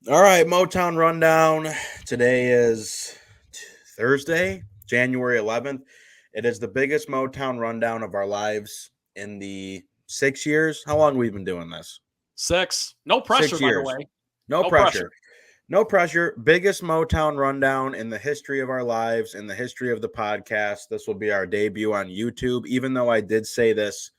All right, Motown Rundown. Today is Thursday, January 11th. It is the biggest Motown Rundown of our lives in the 6 years. How long have we been doing this? 6. No Six pressure, by the years. way. No No pressure. pressure. No pressure. Biggest Motown Rundown in the history of our lives, in the history of the podcast. This will be our debut on YouTube, even though I did say this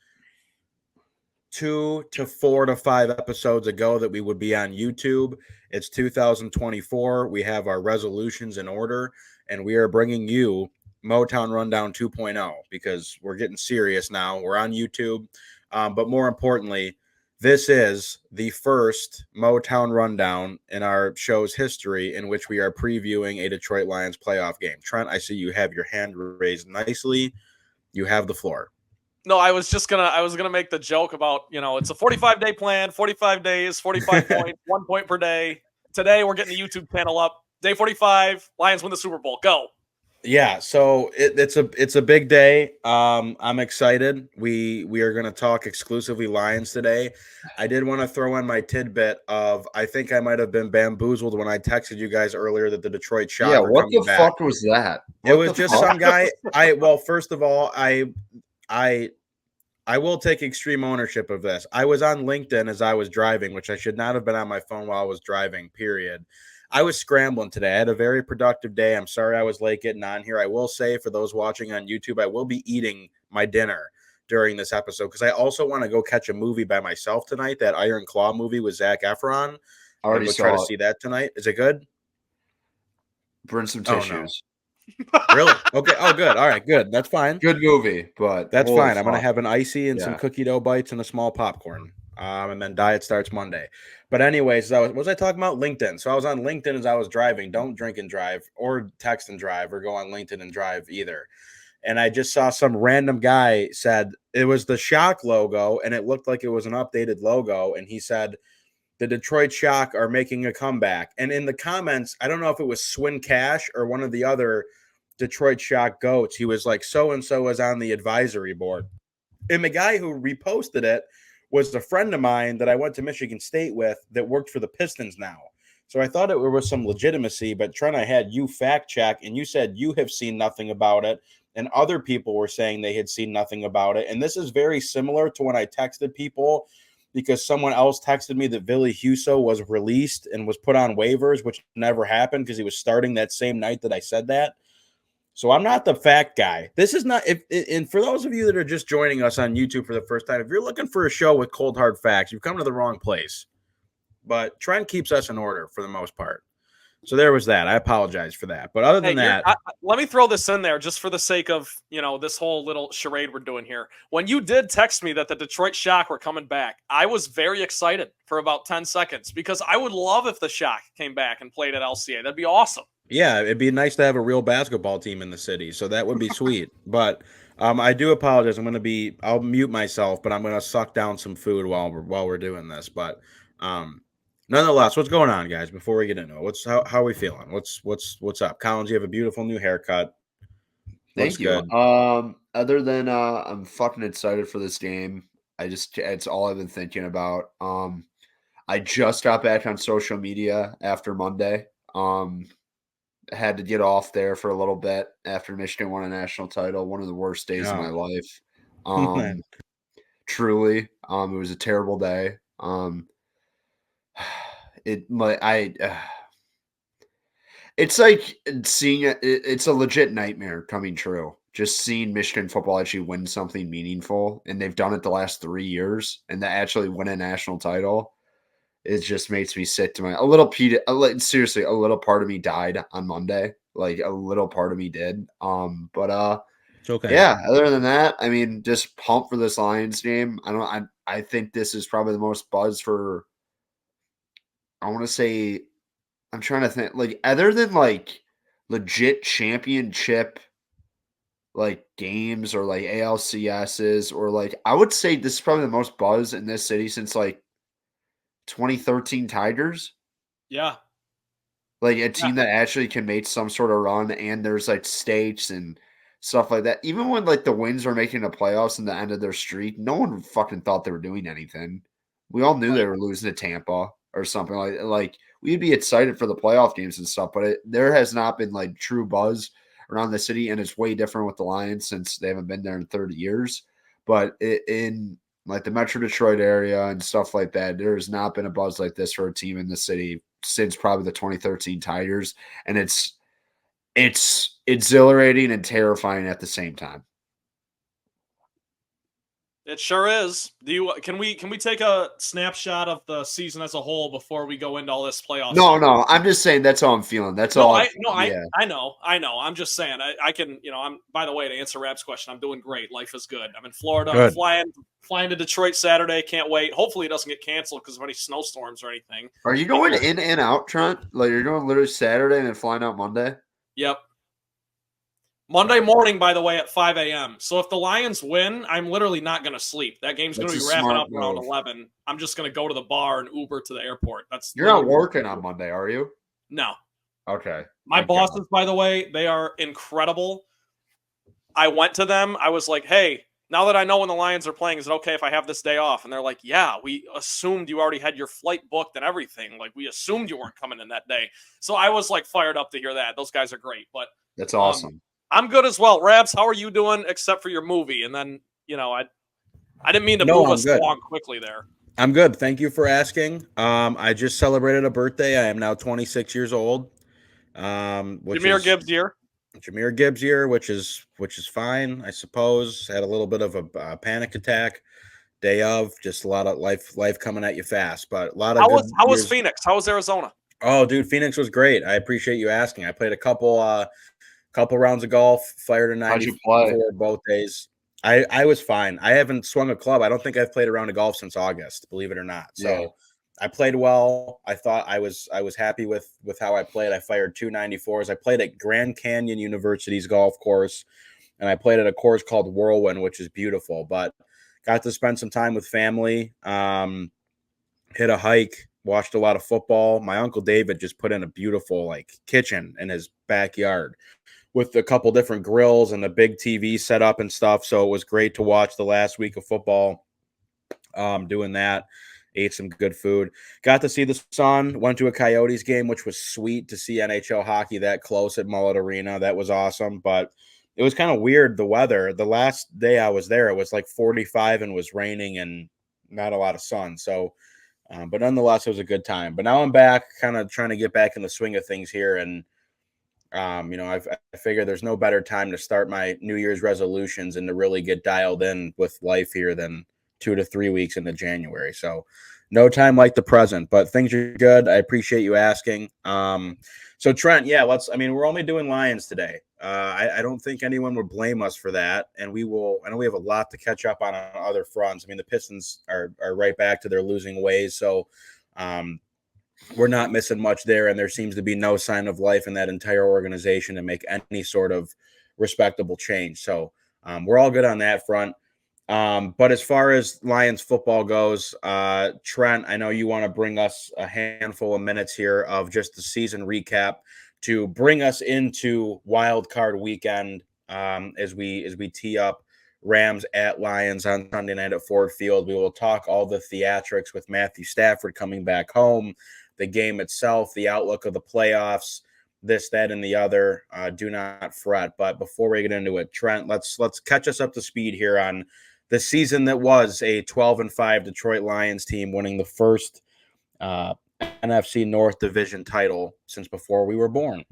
2 to 4 to 5 episodes ago that we would be on YouTube. It's 2024. We have our resolutions in order, and we are bringing you Motown Rundown 2.0 because we're getting serious now. We're on YouTube. But more importantly, this is the first Motown Rundown in our show's history in which we are previewing a Detroit Lions playoff game. Trent, I see you have your hand raised nicely. You have the floor. No, I was gonna make the joke about, it's a 45-day plan, 45 days, 45 points, 1 point per day. Today we're getting the YouTube channel up. Day 45, Lions win the Super Bowl. Go. Yeah, so it's a big day. I'm excited. We are going to talk exclusively Lions today. I did want to throw in my tidbit of I think I might have been bamboozled when I texted you guys earlier that the Detroit Yeah, Shock are what coming the back. fuck was that? It What was the just fuck? some guy. First of all, I will take extreme ownership of this. I was on LinkedIn as I was driving, which I should not have been on my phone while I was driving, period. I was scrambling today. I had a very productive day. I'm sorry I was late getting on here. I will say for those watching on YouTube, I will be eating my dinner during this episode because I also want to go catch a movie by myself tonight, that Iron Claw movie with Zach Efron. I'm going to go try to see that tonight. Is it good? Bring some Oh, no. tissues. Really? Okay. Oh, good. All right. Good. That's fine. Good movie, but That's holy fine. I'm going to fuck. have an icy and some cookie dough bites and a small popcorn. And then diet starts Monday. But anyways, what was I talking about? LinkedIn. So I was on LinkedIn as I was driving. Don't drink and drive or text and drive or go on LinkedIn and drive either. And I just saw some random guy said it was the Shock logo and it looked like it was an updated logo. And he said, the Detroit Shock are making a comeback. And in the comments, I don't know if it was Swin Cash or one of the other Detroit Shock goats. He was like, so-and-so was on the advisory board. And the guy who reposted it was a friend of mine that I went to Michigan State with that worked for the Pistons now. So I thought it was some legitimacy, but Trent, I had you fact check, and you said you have seen nothing about it, and other people were saying they had seen nothing about it. And this is very similar to when I texted people because someone else texted me that Billy Huso was released and was put on waivers, which never happened because he was starting that same night that I said that. So I'm not the fact guy. This is not and for those of you that are just joining us on YouTube for the first time, if you're looking for a show with cold hard facts, you've come to the wrong place. But Trent keeps us in order for the most part. So there was that. I apologize for that. But other than that, let me throw this in there just for the sake of, this whole little charade we're doing here. When you did text me that the Detroit Shock were coming back, I was very excited for about 10 seconds because I would love if the Shock came back and played at LCA. That'd be awesome. Yeah, it'd be nice to have a real basketball team in the city. So that would be sweet. But I do apologize. I'll mute myself, but I'm going to suck down some food while we're doing this. But nonetheless, what's going on, guys? Before we get into it, how are we feeling? What's up, Collins? You have a beautiful new haircut. Thank you. Good. Other than I'm fucking excited for this game. It's all I've been thinking about. I just got back on social media after Monday. Had to get off there for a little bit after Michigan won a national title. One of the worst days of my life. Truly, it was a terrible day. It's like seeing it's a legit nightmare coming true. Just seeing Michigan football actually win something meaningful, and they've done it the last 3 years, and to actually win a national title, it just makes me sick to my seriously, a little part of me died on Monday. Like a little part of me did. But it's okay. Yeah, other than that, I mean, just pumped for this Lions game. I think this is probably the most buzz for, I want to say, I'm trying to think, like, other than like legit championship like games or like ALCSs, or like, I would say this is probably the most buzz in this city since like 2013 Tigers. Yeah. Like a team that actually can make some sort of run, and there's like stakes and stuff like that. Even when like the Winds were making the playoffs in the end of their streak, no one fucking thought they were doing anything. We all knew they were losing to Tampa or something like we'd be excited for the playoff games and stuff, but there has not been like true buzz around the city, and it's way different with the Lions since they haven't been there in 30 years. But in like the Metro Detroit area and stuff like that, there has not been a buzz like this for a team in the city since probably the 2013 Tigers, and it's exhilarating and terrifying at the same time. It sure is. Can we take a snapshot of the season as a whole before we go into all this playoff stuff? No, I'm just saying that's how I'm feeling. That's all. I know. I'm just saying I can, I'm, by the way, to answer Rab's question, I'm doing great. Life is good. I'm in Florida. Good. I'm flying to Detroit Saturday. Can't wait. Hopefully it doesn't get canceled because of any snowstorms or anything. Are you going in and out, Trent? Like you're going literally Saturday and then flying out Monday? Yep. Monday morning, by the way, at 5 a.m. So if the Lions win, I'm literally not going to sleep. That game's going to be wrapping up around 11. I'm just going to go to the bar and Uber to the airport. You're not working on Monday, are you? No. Okay. My bosses, by the way, they are incredible. I went to them. I was like, hey, now that I know when the Lions are playing, is it okay if I have this day off? And they're like, yeah, we assumed you already had your flight booked and everything. Like, we assumed you weren't coming in that day. So I was like fired up to hear that. Those guys are great. But that's awesome. I'm good as well. Rabs, how are you doing except for your movie? And then, I didn't mean to move us along quickly there. I'm good. Thank you for asking. I just celebrated a birthday. I am now 26 years old. Jahmyr Gibbs year. Jahmyr Gibbs year, which is fine, I suppose. Had a little bit of a panic attack day of, just a lot of life coming at you fast, but a lot of how was Phoenix? How was Arizona? Oh, dude, Phoenix was great. I appreciate you asking. I played a couple rounds of golf, fired a 94 both days. I was fine. I haven't swung a club. I don't think I've played a round of golf since August, believe it or not. So yeah. I played well. I thought I was happy with how I played. I fired 2 94s. I played at Grand Canyon University's golf course, and I played at a course called Whirlwind, which is beautiful. But got to spend some time with family, hit a hike, watched a lot of football. My Uncle David just put in a beautiful kitchen in his backyard with a couple different grills and a big TV set up and stuff. So it was great to watch the last week of football, doing that. Ate some good food. Got to see the sun. Went to a Coyotes game, which was sweet to see NHL hockey that close at Mullet Arena. That was awesome. But it was kind of weird, the weather. The last day I was there, it was like 45 and was raining and not a lot of sun. So, but nonetheless, it was a good time. But now I'm back, kind of trying to get back in the swing of things here. And, I figure there's no better time to start my New Year's resolutions and to really get dialed in with life here than 2 to 3 weeks into January. So no time like the present, but things are good. I appreciate you asking. So Trent, yeah, we're only doing Lions today. I don't think anyone would blame us for that. And I know we have a lot to catch up on other fronts. The Pistons are right back to their losing ways. So, we're not missing much there, and there seems to be no sign of life in that entire organization to make any sort of respectable change. So we're all good on that front. But as far as Lions football goes, Trent, I know you want to bring us a handful of minutes here of just the season recap to bring us into wild card weekend as we tee up Rams at Lions on Sunday night at Ford Field. We will talk all the theatrics with Matthew Stafford coming back home, the game itself, the outlook of the playoffs, this, that, and the other. Do not fret. But before we get into it, Trent, let's catch us up to speed here on the season that was a 12-5 Detroit Lions team winning the first NFC North Division title since before we were born.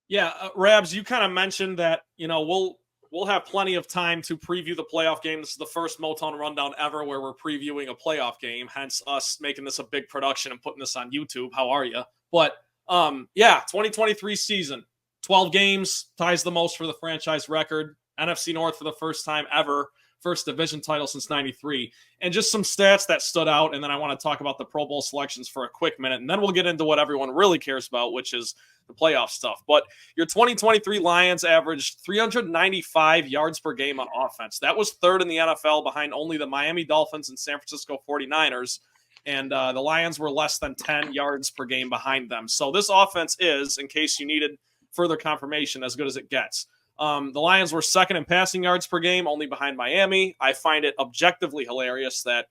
Yeah, Rabs, you kind of mentioned that, we'll have plenty of time to preview the playoff game. This is the first Motown Rundown ever where we're previewing a playoff game, hence us making this a big production and putting this on YouTube. How are you? But, 2023 season, 12 games, ties the most for the franchise record. NFC North for the first time ever. First division title since 93. And just some stats that stood out, and then I want to talk about the Pro Bowl selections for a quick minute, and then we'll get into what everyone really cares about, which is the playoff stuff. But your 2023 Lions averaged 395 yards per game on offense. That was third in the NFL behind only the Miami Dolphins and San Francisco 49ers, and the Lions were less than 10 yards per game behind them. So this offense is, in case you needed further confirmation, as good as it gets. The Lions were second in passing yards per game, only behind Miami. I find it objectively hilarious that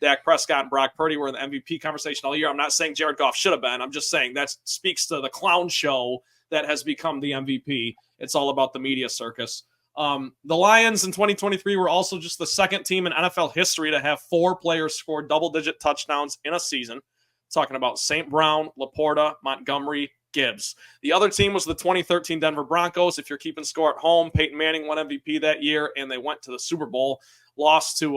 Dak Prescott and Brock Purdy were in the MVP conversation all year. I'm not saying Jared Goff should have been. I'm just saying that speaks to the clown show that has become the MVP. It's all about the media circus. The Lions in 2023 were also just the second team in NFL history to have 4 players score double-digit touchdowns in a season. Talking about St. Brown, Laporta, Montgomery, Gibbs. The other team was the 2013 Denver Broncos. If you're keeping score at home, Peyton Manning won MVP that year, and they went to the Super Bowl, lost to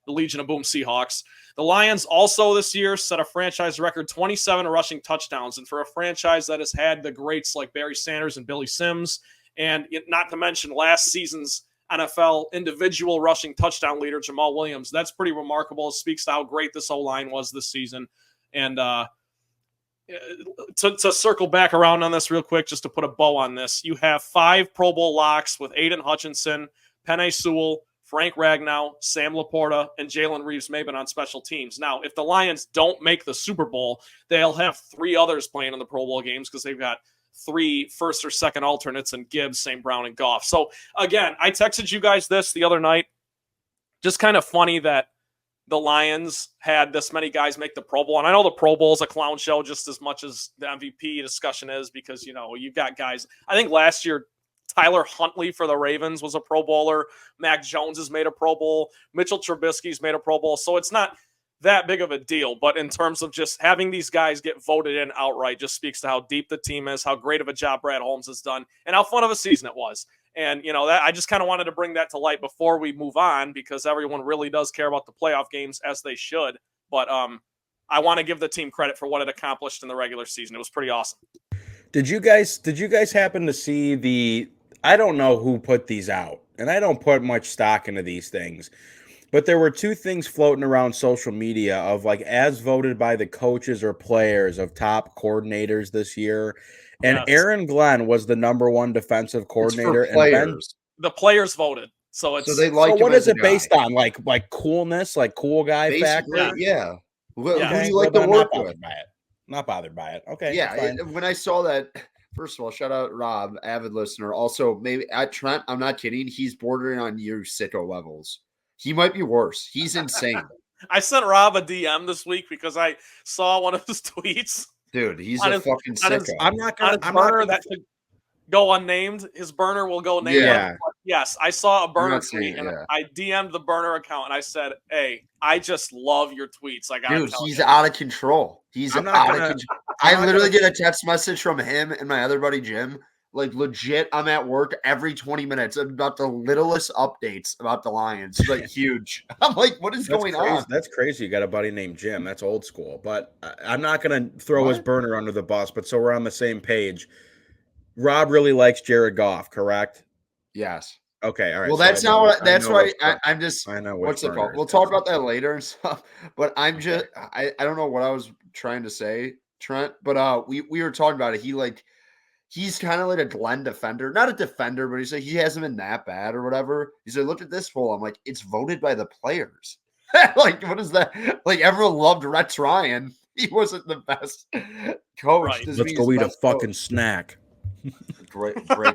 the Legion of Boom Seahawks. The Lions also this year set a franchise record 27 rushing touchdowns, and for a franchise that has had the greats like Barry Sanders and Billy Sims, and not to mention last season's NFL individual rushing touchdown leader, Jamal Williams, that's pretty remarkable. It speaks to how great this O-line was this season. And to circle back around on this real quick, just to put a bow on this, you have 5 Pro Bowl locks with Aiden Hutchinson, Penei Sewell, Frank Ragnow, Sam Laporta, and Jalen Reeves-Maybin on special teams. Now, if the Lions don't make the Super Bowl, they'll have 3 others playing in the Pro Bowl games because they've got 3 first or second alternates in Gibbs, St. Brown, and Goff. So, again, I texted you guys this the other night. Just kind of funny that the Lions had this many guys make the Pro Bowl. And I know the Pro Bowl is a clown show just as much as the MVP discussion is because, you've got guys. I think last year, Tyler Huntley for the Ravens was a Pro Bowler. Mac Jones has made a Pro Bowl. Mitchell Trubisky's made a Pro Bowl. So it's not that big of a deal. But in terms of just having these guys get voted in outright just speaks to how deep the team is, how great of a job Brad Holmes has done, and how fun of a season it was. And, that I just kind of wanted to bring that to light before we move on because everyone really does care about the playoff games as they should. But I want to give the team credit for what it accomplished in the regular season. It was pretty awesome. Did you guys happen to see I don't know who put these out, and I don't put much stock into these things, but there were 2 things floating around social media of as voted by the coaches or players of top coordinators this year. And Yes. Aaron Glenn was the number 1 defensive coordinator. It's for players. And the players voted. So they like so what is it based on? Like coolness, like cool guy basically, factor? yeah. Who Okay. do you like Well, to then work not with? Not bothered by it. Okay. Yeah, fine. when I saw that, first of all, shout out Rob, avid listener. Also, maybe at Trent, I'm not kidding. He's bordering on you sicko levels. He might be worse. He's insane. I sent Rob a DM this week because I saw one of his tweets. Dude, he's On a his- fucking on his- sicko. I'm not On gonna. his burner that should go unnamed. His burner will go named. Yeah. But yes, I saw a burner not tweet saying- and yeah. I DM'd the burner account and I said, "Hey, I just love your tweets. I gotta Dude, tell he's you." out of control. He's I'm not out of gonna- control. I'm I not literally gonna- get a text message from him and my other buddy Jim. Like legit, I'm at work every 20 minutes about the littlest updates about the Lions. Like huge. I'm like, what is going crazy. on? That's crazy. You got a buddy named Jim. That's old school. But I'm not going to throw his What? burner under the bus, but so we're on the same page. Rob really likes Jared Goff, correct? Yes. Okay, all right. Well, so that's I know- not what. I That's know why which I'm just. I know which What's it burner called? it We'll is. talk about that later and stuff. But I'm just. I don't know what I was trying to say, Trent. But we were talking about it. He's kind of like a Glenn defender, not a defender, but he's like he hasn't been that bad or whatever. He's like, look at this poll. I'm like, it's voted by the players. Like, what is that? Like, everyone loved Rex Ryan. He wasn't the best coach. Right. Doesn't Let's mean go he's eat a best fucking coach. snack. Great. Play.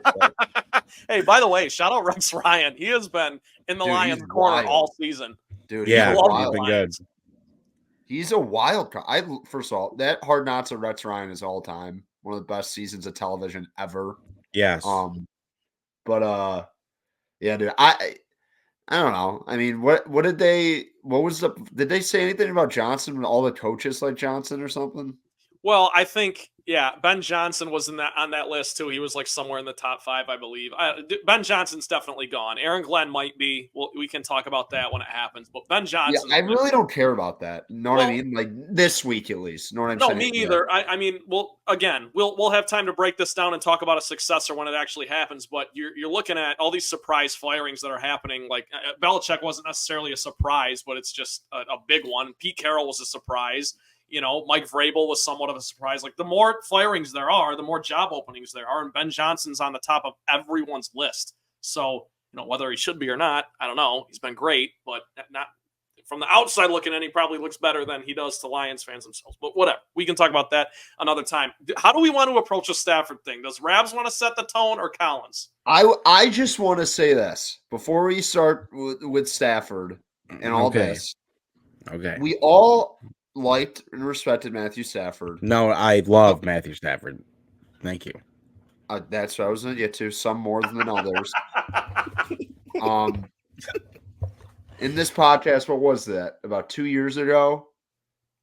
Hey, by the way, shout out Rex Ryan. He has been in the Dude, Lions he's corner wild. all season. Dude, Yeah, he's a love wild. been good. He's a wild card. First of all, that Hard Knocks of Rex Ryan is all time one of the best seasons of television ever. Yes. But yeah, dude, I don't know. I mean, what did they? Did they say anything about Johnson when all the coaches like Johnson or something? Well, I think, yeah, Ben Johnson was on that list too. He was like somewhere in the top 5, I believe. Ben Johnson's definitely gone. Aaron Glenn might be. Well, we can talk about that when it happens. But Ben Johnson. Yeah, I really don't care about that. You know what I mean? Like this week at least. You know what I'm No, saying? me Yeah. either. I mean, well, again, we'll have time to break this down and talk about a successor when it actually happens. But you're looking at all these surprise firings that are happening. Like Belichick wasn't necessarily a surprise, but it's just a big one. Pete Carroll was a surprise. Mike Vrabel was somewhat of a surprise. Like the more firings there are, the more job openings there are, and Ben Johnson's on the top of everyone's list. So whether he should be or not, I don't know. He's been great, but not from the outside looking in. He probably looks better than he does to Lions fans themselves. But whatever, we can talk about that another time. How do we want to approach a Stafford thing? Does Rabs want to set the tone or Collins? I just want to say this before we start with Stafford and all Okay. this. Okay. We all liked and respected Matthew Stafford. No, I love Matthew Stafford. Thank you. That's what I was going to get to. Some more than others. In this podcast, what was that? About 2 years ago.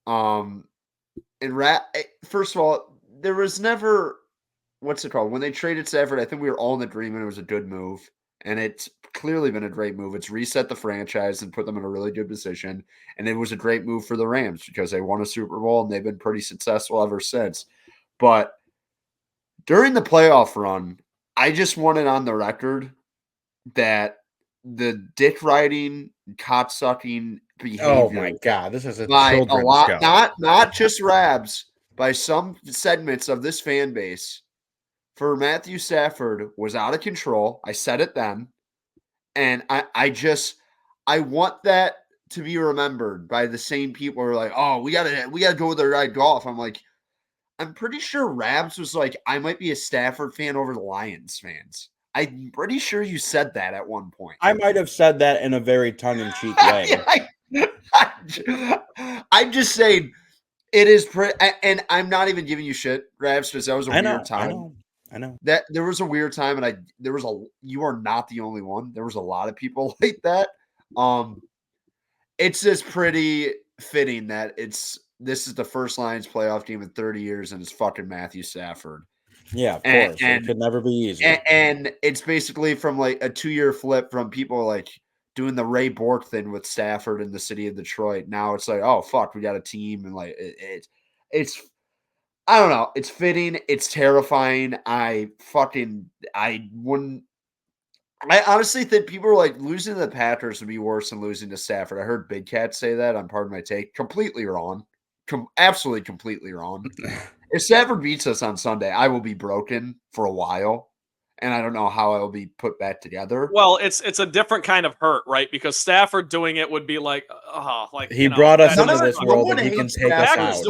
First of all, there was never what's it called? When they traded Stafford, I think we were all in agreement it was a good move. And it's clearly been a great move. It's reset the franchise and put them in a really good position. And it was a great move for the Rams because they won a Super Bowl and they've been pretty successful ever since. But during the playoff run, I just wanted on the record that the dick riding, cock sucking behavior. Oh my God, this is a by children's a lot, show. not just Rabs, by some segments of this fan base for Matthew Stafford was out of control. I said it then. And I want that to be remembered by the same people who are like, oh, we gotta go with the Jared Goff. I'm like, I'm pretty sure Rabs was like, I might be a Stafford fan over the Lions fans. I'm pretty sure you said that at one point. I might have said that in a very tongue-in-cheek way. I'm just saying it is and I'm not even giving you shit, Rabs, because that was a weird time. I know. That there was a weird time, and you are not the only one. There was a lot of people like that. It's just pretty fitting that this is the first Lions playoff game in 30 years, and it's fucking Matthew Stafford. Yeah, of course. It could never be easy. And it's basically from like a 2-year flip from people like doing the Ray Bork thing with Stafford in the city of Detroit. Now it's like, oh fuck, we got a team, and like it's I don't know. It's fitting. It's terrifying. I honestly think people are like losing to the Packers would be worse than losing to Stafford. I heard Big Cat say that on Pardon My Take. Completely wrong. Absolutely completely wrong. If Stafford beats us on Sunday, I will be broken for a while. And I don't know how I will be put back together. Well, it's a different kind of hurt, right? Because Stafford doing it would be like he brought us into this world and he can take us out.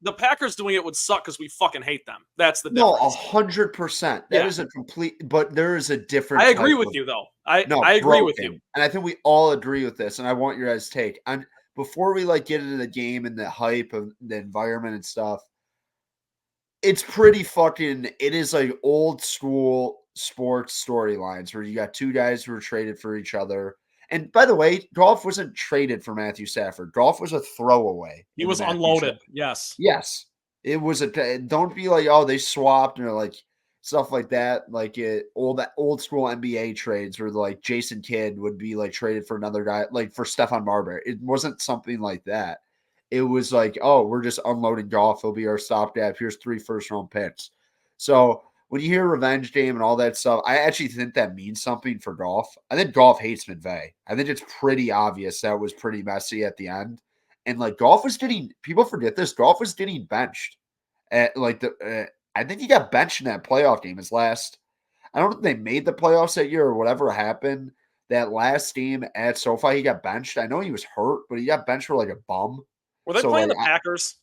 The Packers doing it would suck because we fucking hate them. That's the difference. No, 100%. That is a complete, but there is a difference. I agree with you, though. I agree with you. And I think we all agree with this. And I want your guys' take. Before we like get into the game and the hype of the environment and stuff, it's pretty fucking, it is like old school sports storylines where you got two guys who are traded for each other. And by the way, Goff wasn't traded for Matthew Stafford. Goff was a throwaway. He was unloaded. Yes. Yes. It was don't be like, oh, they swapped or like stuff like that. Like old school NBA trades where like Jason Kidd would be like traded for another guy, like for Stephon Marbury. It wasn't something like that. It was like, oh, we're just unloading Goff. He'll be our stopgap. Here's 3 first-round picks. So when you hear revenge game and all that stuff, I actually think that means something for Goff. I think Goff hates McVay. I think it's pretty obvious that was pretty messy at the end. And like Goff was getting, people forget this, Goff was getting benched. At like I think he got benched in that playoff game. I don't think they made the playoffs that year or whatever happened. That last game at SoFi, he got benched. I know he was hurt, but he got benched for like a bum. Were they playing the Packers?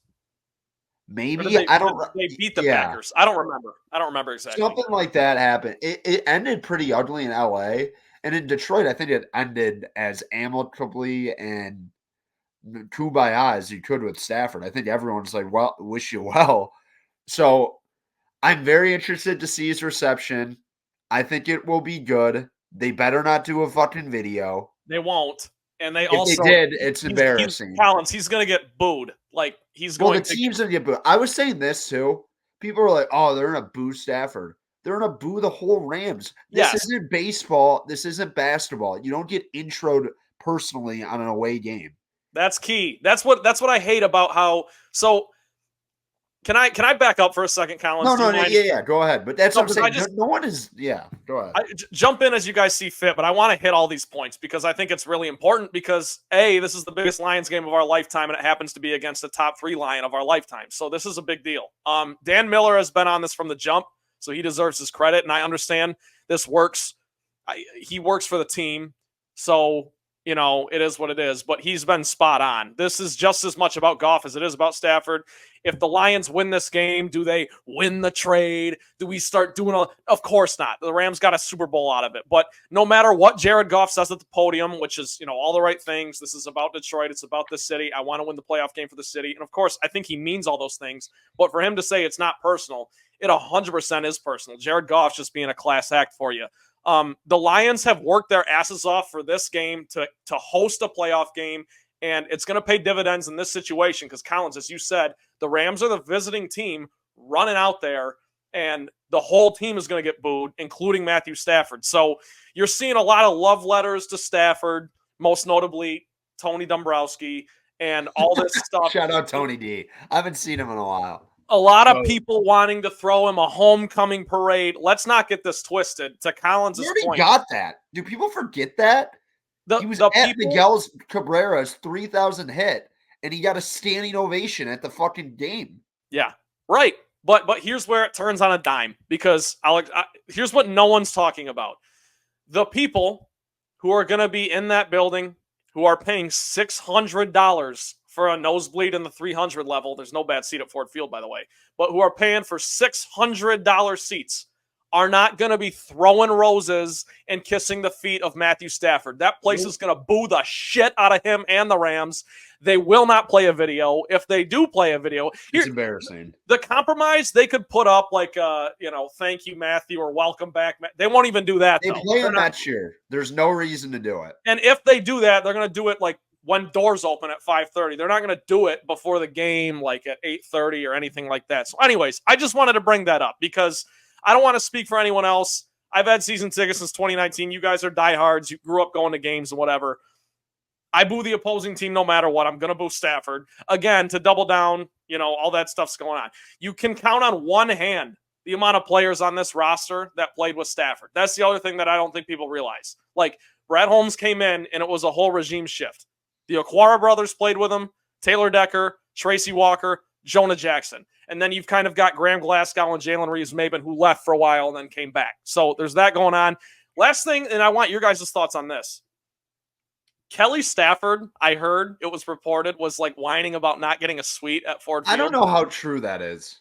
Maybe I don't. They beat the Packers. I don't remember exactly. Something like that happened. It ended pretty ugly in LA, and in Detroit, I think it ended as amicably and kumbaya as you could with Stafford. I think everyone's like, "Well, wish you well." So I'm very interested to see his reception. I think it will be good. They better not do a fucking video. They won't. And they if they did, it's embarrassing. He's going to get booed. Like he's going the team's going to get booed. I was saying this too. People are like, "Oh, they're going to boo Stafford. They're going to boo the whole Rams." This isn't baseball. This isn't basketball. You don't get introed personally on an away game. That's key. That's what I hate about how. So can I back up for a second, Collins? No, yeah, go ahead. But that's what I'm saying. No one is. Yeah, go ahead. Jump in as you guys see fit, but I want to hit all these points because I think it's really important. Because this is the biggest Lions game of our lifetime, and it happens to be against the top 3 Lion of our lifetime. So this is a big deal. Dan Miller has been on this from the jump, so he deserves his credit, and I understand this works. He works for the team, so. You know, it is what it is, but he's been spot on. This is just as much about Goff as it is about Stafford. if the Lions win this game, do they win the trade? Do we start doing all? Of course not. The Rams got a Super Bowl out of it. But no matter what Jared Goff says at the podium, which is, all the right things, this is about Detroit. It's about the city. I want to win the playoff game for the city. And of course, I think he means all those things. But for him to say it's not personal, it 100% is personal. Jared Goff's just being a class act for you. The Lions have worked their asses off for this game to host a playoff game. And it's going to pay dividends in this situation because, Collins, as you said, the Rams are the visiting team running out there, and the whole team is going to get booed, including Matthew Stafford. So you're seeing a lot of love letters to Stafford, most notably Tony Dombrowski, and all this stuff. Shout out Tony D. I haven't seen him in a while. A lot of people wanting to throw him a homecoming parade. Let's not get this twisted. To Collins' point. We already got that. Do people forget that? He was at Miguel Cabrera's 3,000 hit, and he got a standing ovation at the fucking game. Yeah, right. But here's where it turns on a dime, because here's what no one's talking about. The people who are going to be in that building who are paying $600 for a nosebleed in the 300 level. There's no bad seat at Ford Field, by the way. But who are paying for $600 seats are not going to be throwing roses and kissing the feet of Matthew Stafford. That place is going to boo the shit out of him and the Rams. They will not play a video. If they do play a video, it's embarrassing. The compromise they could put up, like, thank you, Matthew, or welcome back. They won't even do that. They play him that year. There's no reason to do it. And if they do that, they're going to do it like when doors open at 5:30. They're not going to do it before the game, like at 8:30 or anything like that. So anyways, I just wanted to bring that up because I don't want to speak for anyone else. I've had season tickets since 2019. You guys are diehards. You grew up going to games and whatever. I boo the opposing team no matter what. I'm going to boo Stafford. Again, to double down, all that stuff's going on. You can count on one hand the amount of players on this roster that played with Stafford. That's the other thing that I don't think people realize. Like, Brad Holmes came in, and it was a whole regime shift. The Aquara brothers played with him, Taylor Decker, Tracy Walker, Jonah Jackson. And then you've kind of got Graham Glasgow and Jalen Reeves-Maybin, who left for a while and then came back. So there's that going on. Last thing, and I want your guys' thoughts on this. Kelly Stafford, I heard it was reported, was like whining about not getting a suite at Ford Field. I don't know how true that is.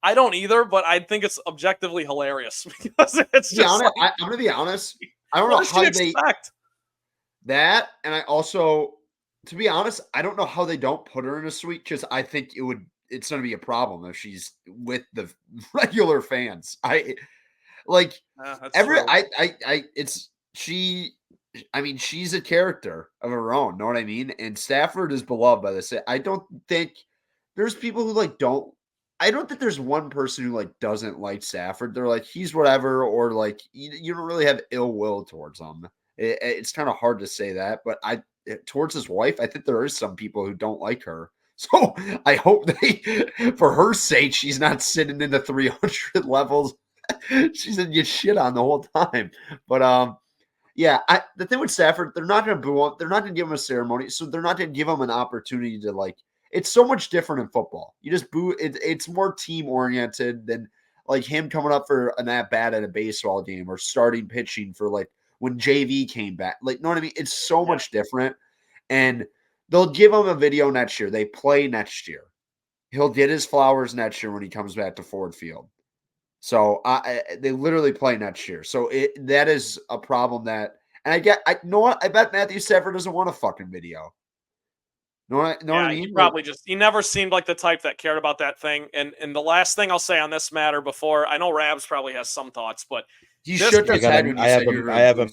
I don't either, but I think it's objectively hilarious because it's just. I'm going to be honest. I don't know how they expect that, and I also, to be honest, I don't know how they don't put her in a suite because I think it's going to be a problem if she's with the regular fans. She's a character of her own. Know what I mean? And Stafford is beloved by the city. I don't think there's people who I don't think there's one person who doesn't like Stafford. They're like, he's whatever, or you don't really have ill will towards him. It's kind of hard to say that, but towards his wife, I think there are some people who don't like her. So I hope for her sake, she's not sitting in the 300 levels. She's in get shit on the whole time. But yeah, the thing with Stafford, they're not going to boo him. They're not going to give him a ceremony, so they're not going to give him an opportunity to It's so much different in football. You just boo. It's more team oriented than him coming up for an at bat at a baseball game or starting pitching for when JV came back. Know what I mean? It's so much different, and they'll give him a video next year. They play next year. He'll get his flowers next year when he comes back to Ford Field. So they literally play next year. So that is a problem that, and I know what, I bet Matthew Stafford doesn't want a fucking video. What I mean? He never seemed like the type that cared about that thing. And the last thing I'll say on this matter before, I know Rabs probably has some thoughts, but you should have said when you said you were I have a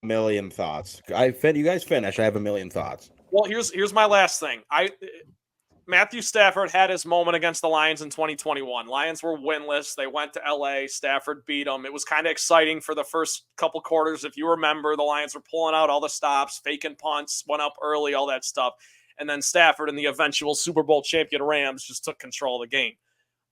million thoughts. You guys finish. I have a million thoughts. Well, here's my last thing. Matthew Stafford had his moment against the Lions in 2021. Lions were winless. They went to LA. Stafford beat them. It was kind of exciting for the first couple quarters. If you remember, the Lions were pulling out all the stops, faking punts, went up early, all that stuff. And then Stafford and the eventual Super Bowl champion Rams just took control of the game.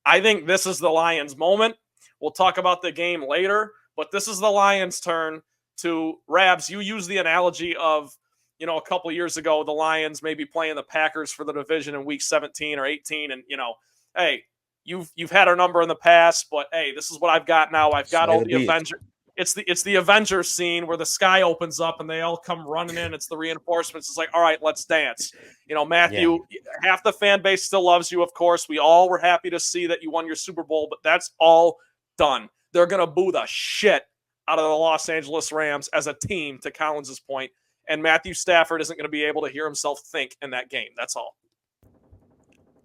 I think this is the Lions' moment. We'll talk about the game later, but this is the Lions' turn to Rabs. You use the analogy of, a couple years ago, the Lions maybe playing the Packers for the division in week 17 or 18. And, hey, you've had our number in the past, but hey, this is what I've got now. I've got all the Avengers. it's the Avengers scene where the sky opens up and they all come running in. It's the reinforcements. It's like, all right, let's dance. Matthew, half the fan base still loves you, of course. We all were happy to see that you won your Super Bowl, but that's all done. They're going to boo the shit out of the Los Angeles Rams as a team, to Collins's point, and Matthew Stafford isn't going to be able to hear himself think in that game. That's all.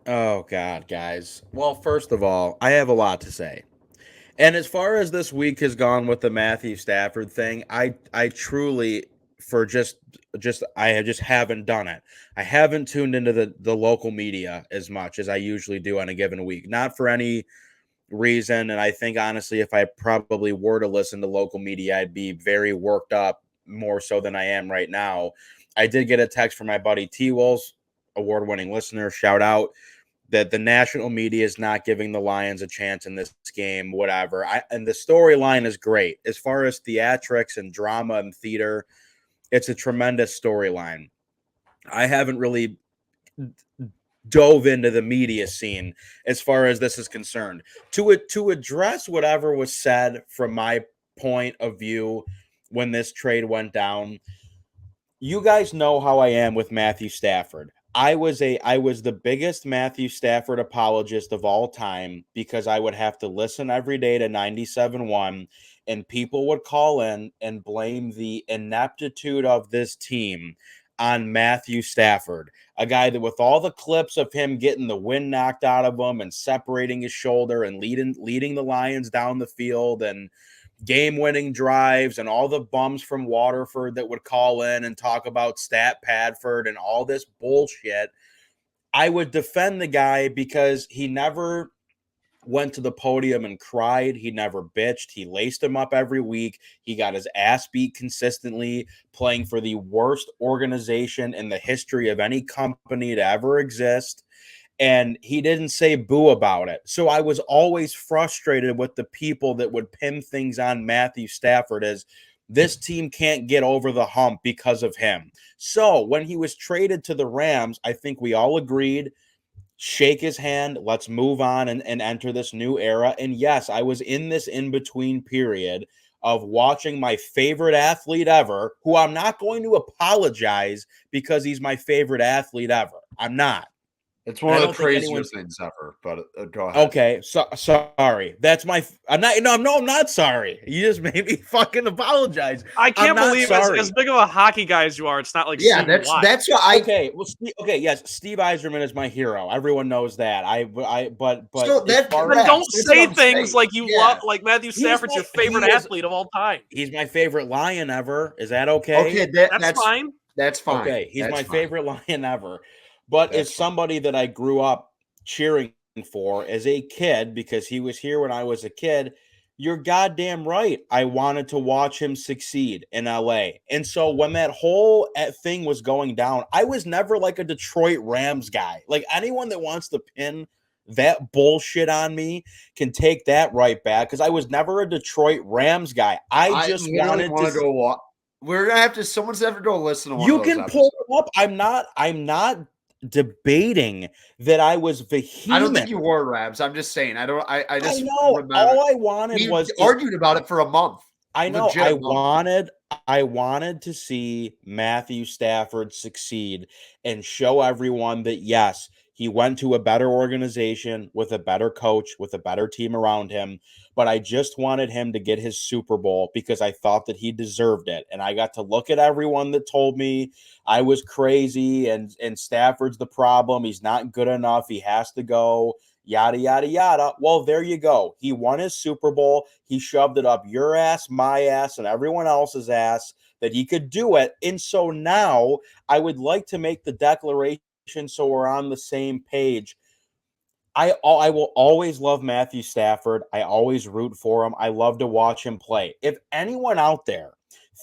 Oh, God, guys. Well, first of all, I have a lot to say. And as far as this week has gone with the Matthew Stafford thing, I truly, for I just haven't done it. I haven't tuned into the local media as much as I usually do on a given week. Not for any reason. And I think, honestly, if I probably were to listen to local media, I'd be very worked up, more so than I am right now. I did get a text from my buddy T-Wolves, award-winning listener, shout out, that the national media is not giving the Lions a chance in this game, whatever. And the storyline is great. As far as theatrics and drama and theater, it's a tremendous storyline. I haven't really dove into the media scene as far as this is concerned. To address whatever was said from my point of view when this trade went down, you guys know how I am with Matthew Stafford. I was the biggest Matthew Stafford apologist of all time, because I would have to listen every day to 97.1, and people would call in and blame the ineptitude of this team on Matthew Stafford, a guy that, with all the clips of him getting the wind knocked out of him and separating his shoulder and leading the Lions down the field and game-winning drives, and all the bums from Waterford that would call in and talk about Stat Padford and all this bullshit, I would defend the guy because he never went to the podium and cried. He never bitched. He laced him up every week. He got his ass beat consistently, playing for the worst organization in the history of any company to ever exist. And he didn't say boo about it. So I was always frustrated with the people that would pin things on Matthew Stafford as this team can't get over the hump because of him. So when he was traded to the Rams, I think we all agreed, shake his hand, let's move on and enter this new era. And yes, I was in this in-between period of watching my favorite athlete ever, who I'm not going to apologize because he's my favorite athlete ever. I'm not. It's one of the craziest things ever, but go ahead. Okay, sorry. That's my. I'm not. No, I'm not sorry. You just made me fucking apologize. I can't believe as big of a hockey guy as you are, it's not like that's what I. Okay, well, yes, Steve Yzerman is my hero. Everyone knows that. But so don't say things like you love, like Matthew Stafford's your favorite athlete of all time. He's my favorite Lion ever. Is that okay? Okay, that's fine. That's fine. Okay, he's my favorite Lion ever. But as somebody that I grew up cheering for as a kid, because he was here when I was a kid, you're goddamn right. I wanted to watch him succeed in LA. And so when that whole thing was going down, I was never like a Detroit Rams guy. Like, anyone that wants to pin that bullshit on me can take that right back, because I was never a Detroit Rams guy. I just wanted to go. We're gonna have to. Someone's gonna have to go listen to one. You can pull it up. I'm not debating that I was vehement. I don't think you were, Rabs. I'm just saying. I just know. Remember. All I wanted was argued about it for a month. I know. I wanted to see Matthew Stafford succeed and show everyone that, yes, he went to a better organization with a better coach, with a better team around him. But I just wanted him to get his Super Bowl because I thought that he deserved it. And I got to look at everyone that told me I was crazy and Stafford's the problem. He's not good enough. He has to go, yada, yada, yada. Well, there you go. He won his Super Bowl. He shoved it up your ass, my ass, and everyone else's ass that he could do it. And so now I would like to make the declaration so we're on the same page. I will always love Matthew Stafford. I always root for him. I love to watch him play. If anyone out there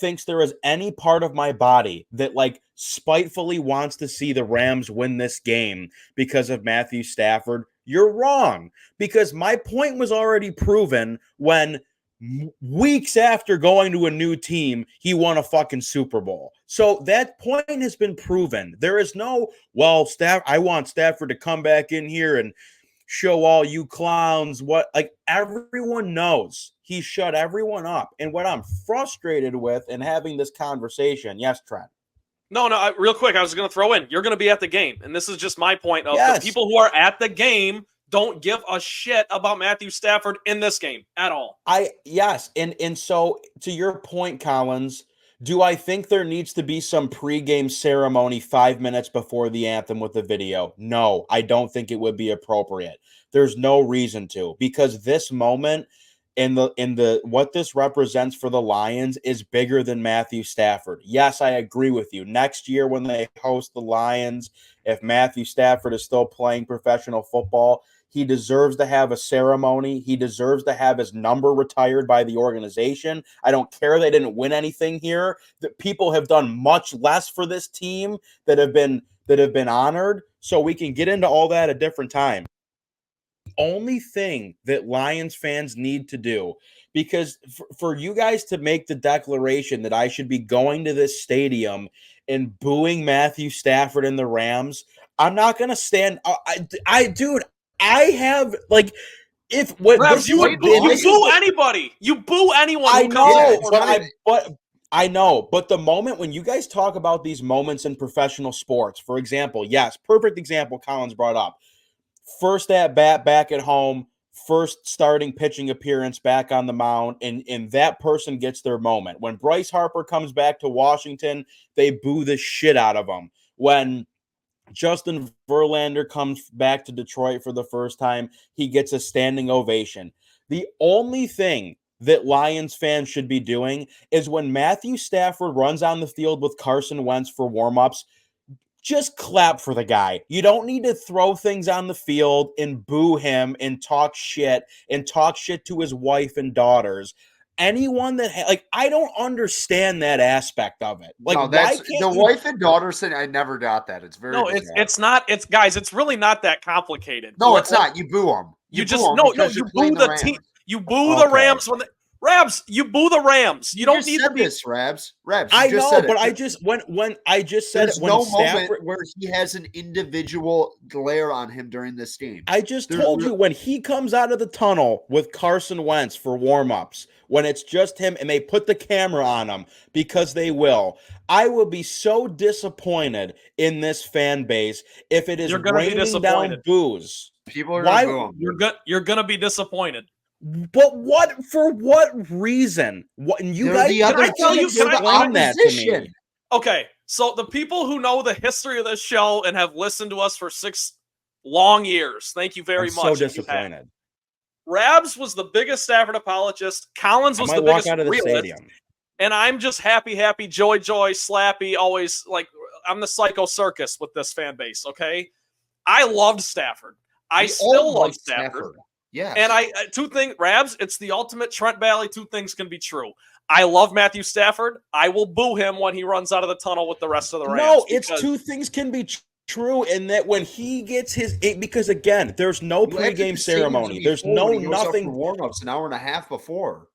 thinks there is any part of my body that like spitefully wants to see the Rams win this game because of Matthew Stafford, you're wrong. Because my point was already proven when weeks after going to a new team, he won a fucking Super Bowl. So that point has been proven. There is no, I want Stafford to come back in here and show all you clowns what, like, everyone knows he shut everyone up. And what I'm frustrated with in having this conversation, yes, Trent. No, real quick, I was going to throw in, you're going to be at the game. And this is just my point of Yes. the people who are at the game don't give a shit about Matthew Stafford in this game at all. Yes. And so to your point, Collins, do I think there needs to be some pregame ceremony 5 minutes before the anthem with the video? No, I don't think it would be appropriate. There's no reason to, because this moment in the what this represents for the Lions is bigger than Matthew Stafford. Yes, I agree with you. Next year when they host the Lions, if Matthew Stafford is still playing professional football, he deserves to have a ceremony. He deserves to have his number retired by the organization. I don't care they didn't win anything here. That people have done much less for this team that have been honored. So we can get into all that at a different time. Only thing that Lions fans need to do, because for you guys to make the declaration that I should be going to this stadium and booing Matthew Stafford and the Rams, I'm not going to stand. Dude, I have, like, if what Rabs, you boo anybody. You boo anyone. I know, I know, but the moment when you guys talk about these moments in professional sports, for example, yes, perfect example Collins brought up. First at bat back at home, first starting pitching appearance back on the mound, and that person gets their moment. When Bryce Harper comes back to Washington, they boo the shit out of him. When Justin Verlander comes back to Detroit for the first time, he gets a standing ovation. The only thing that Lions fans should be doing is when Matthew Stafford runs on the field with Carson Wentz for warmups, just clap for the guy. You don't need to throw things on the field and boo him and talk shit to his wife and daughters. Anyone that I don't understand that aspect of it. Like, no, that's the wife and daughter thing. I never got that. It's very it's not. It's guys. It's really not that complicated. No, it's not. You boo them. You boo the team. You boo the Rams when Rabs, you boo the Rams. You don't need to be this, Rabs. I know, but I just when I just said there's it, when no Stafford, moment where he has an individual glare on him during this game. I just told you when he comes out of the tunnel with Carson Wentz for warmups, when it's just him and they put the camera on him because they will. I will be so disappointed in this fan base if it is raining down boos. People are going to boo him. You're going to be disappointed. But what, for what reason? What, and you They're guys, can I tell you explain that to me? Okay, so the people who know the history of this show and have listened to us for 6 long years, thank you very much. So disappointed. Rabs was the biggest Stafford apologist. Collins was the biggest realist. And I'm just happy, joy, slappy, always like I'm the psycho circus with this fan base, okay? I loved Stafford. I still love Stafford. Yeah. And two things, Rabs, it's the ultimate Trent Valley. Two things can be true. I love Matthew Stafford. I will boo him when he runs out of the tunnel with the rest of the Rams. No, it's two things can be true, and that when he gets because again, there's no pregame ceremony. There's nothing. Warm-ups an hour and a half before.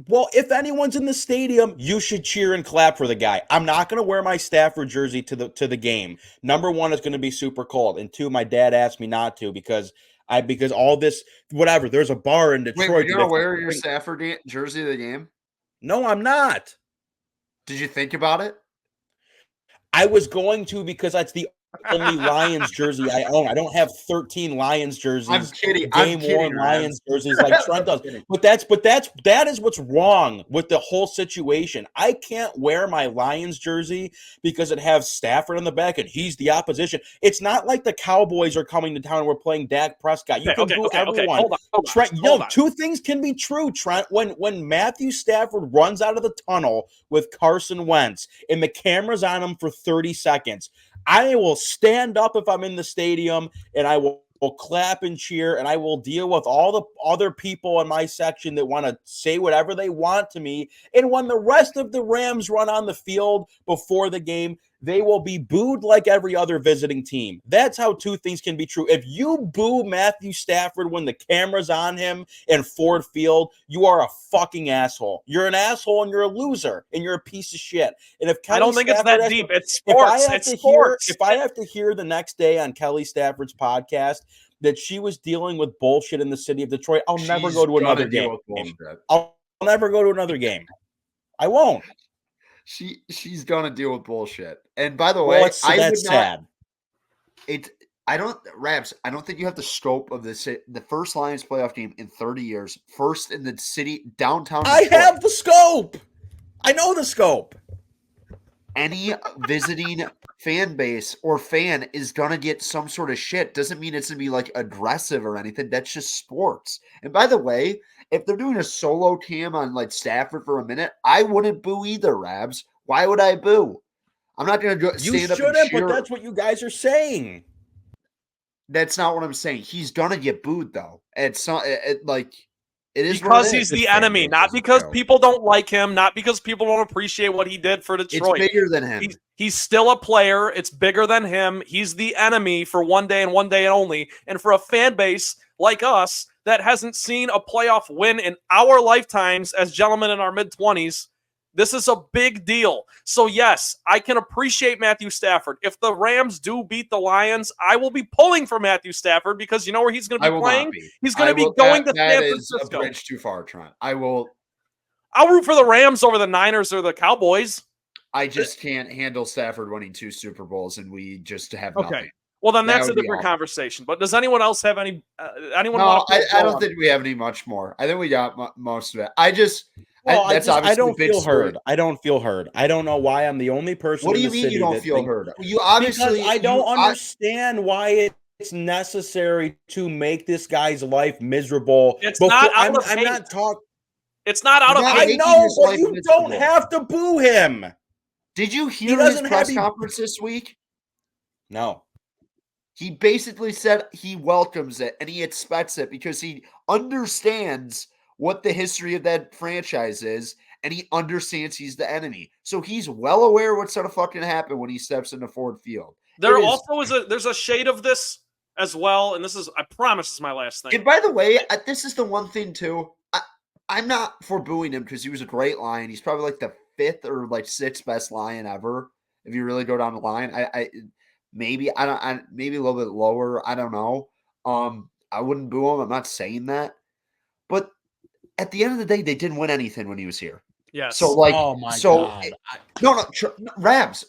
Well, if anyone's in the stadium, you should cheer and clap for the guy. I'm not going to wear my Stafford jersey to the game. Number one, it's going to be super cold, and two, my dad asked me not to because all this, whatever, there's a bar in Detroit. Wait, you're going to wear your Stafford jersey to the game? No, I'm not. Did you think about it? I was going to because that's the only Lions jersey I own. I don't have 13 Lions jerseys. I'm kidding. Game-worn Lions jerseys like Trent does. But that is what's wrong with the whole situation. I can't wear my Lions jersey because it has Stafford on the back and he's the opposition. It's not like the Cowboys are coming to town and we're playing Dak Prescott. You can boo everyone. Hold on. Trent, two things can be true, Trent. When Matthew Stafford runs out of the tunnel with Carson Wentz and the camera's on him for 30 seconds, I will stand up if I'm in the stadium and I will clap and cheer, and I will deal with all the other people in my section that want to say whatever they want to me. And when the rest of the Rams run on the field before the game, they will be booed like every other visiting team. That's how two things can be true. If you boo Matthew Stafford when the camera's on him in Ford Field, you are a fucking asshole. You're an asshole and you're a loser and you're a piece of shit. And if Kelly I don't think Stafford it's that deep. It's sports. If I have to hear the next day on Kelly Stafford's podcast that she was dealing with bullshit in the city of Detroit, I'll never She's go to gonna another deal game. with bullshit. I'll never go to another game. I won't. She's gonna deal with bullshit. And by the Well, way, that's sad. I don't think you have the scope of the first Lions playoff game in 30 years, first in the city downtown. I Detroit. have the scope. I know the scope. Any visiting fan base or fan is gonna get some sort of shit. Doesn't mean it's gonna be like aggressive or anything. That's just sports. And by the way, if they're doing a solo cam on like Stafford for a minute, I wouldn't boo either, Rabs. Why would I boo? I'm not gonna You stand up and shouldn't, cheer. but that's what you guys are saying. That's not what I'm saying. He's gonna get booed though. It's not like it is because what it he's is. the enemy, not because people don't like him, not because people don't appreciate what he did for Detroit. It's bigger than him. He's still a player. It's bigger than him. He's the enemy for one day and one day only. And for a fan base like us that hasn't seen a playoff win in our lifetimes as gentlemen in our mid-20s, this is a big deal. So, yes, I can appreciate Matthew Stafford. If the Rams do beat the Lions, I will be pulling for Matthew Stafford because you know where he's going to be playing? He's going to be going to San Francisco. That is a bridge too far, Trent. I'll root for the Rams over the Niners or the Cowboys. I just can't handle Stafford winning 2 Super Bowls and we just have nothing. Okay. Well, then that's a different conversation. But does anyone else have any? Anyone? No, I don't think we have any much more. I think we got most of it. I don't feel heard. I don't feel heard. I don't know why I'm the only person. What do you mean you don't feel heard? You obviously because I don't understand why it's necessary to make this guy's life miserable. It's not out of hate. I'm not talking. It's not out of hate. I know, but you don't have to boo him. Did you hear his press conference this week? No. He basically said he welcomes it and he expects it because he understands what the history of that franchise is, and he understands he's the enemy. So he's well aware what's going to fucking happen when he steps into Ford Field. There's a shade of this as well, and I promise this is my last thing. And by the way, this is the one thing too. I'm not for booing him because he was a great Lion. He's probably like the 5th or like 6th best Lion ever. If you really go down the line, maybe a little bit lower. I don't know. I wouldn't boo him. I'm not saying that, but at the end of the day, they didn't win anything when he was here. Yes. So like, oh my God. No, Rabs.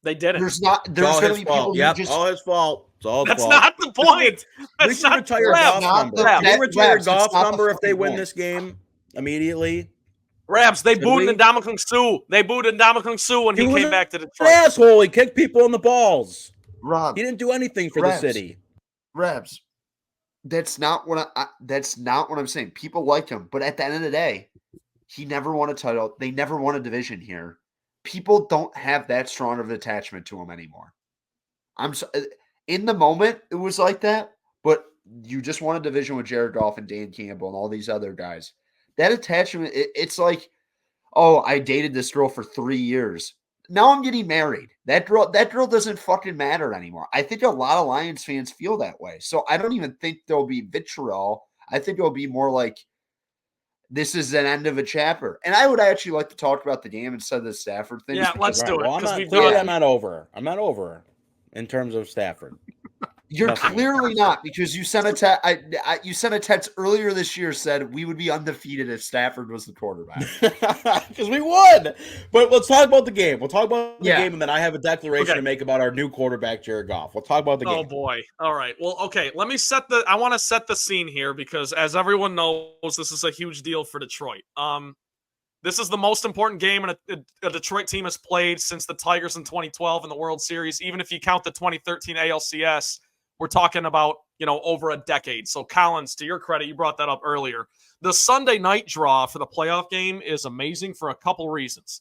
They did it. There's going to be people who just. All his fault. It's all his That's fault. not the point. We should retire Goff's number. Can we retire Goff's number if they win this game immediately? Rabs, they booed Ndamukong Suh. They booed Ndamukong Suh when he came back to Detroit. Asshole. He kicked people in the balls. Rob, he didn't do anything for the city. Rabs, that's not what I'm saying. People like him, but at the end of the day, he never won a title. They never won a division here. People don't have that strong of an attachment to him anymore. In the moment, it was like that, but you just won a division with Jared Goff and Dan Campbell and all these other guys. That attachment, it's like, oh, I dated this girl for 3 years. Now I'm getting married. That girl doesn't fucking matter anymore. I think a lot of Lions fans feel that way. So I don't even think there'll be vitriol. I think it'll be more like this is an end of a chapter. And I would actually like to talk about the game instead of the Stafford thing. Yeah, let's do it. Well, I'm not over. I'm not over in terms of Stafford. You're clearly not, because you sent a text earlier this year said we would be undefeated if Stafford was the quarterback. Because we would. But let's talk about the game. We'll talk about the game, and then I have a declaration to make about our new quarterback, Jared Goff. We'll talk about the game. Oh boy. All right. Well, okay. I want to set the scene here because, as everyone knows, this is a huge deal for Detroit. This is the most important game a Detroit team has played since the Tigers in 2012 in the World Series. Even if you count the 2013 ALCS, we're talking about, over a decade. So, Collins, to your credit, you brought that up earlier. The Sunday night draw for the playoff game is amazing for a couple reasons.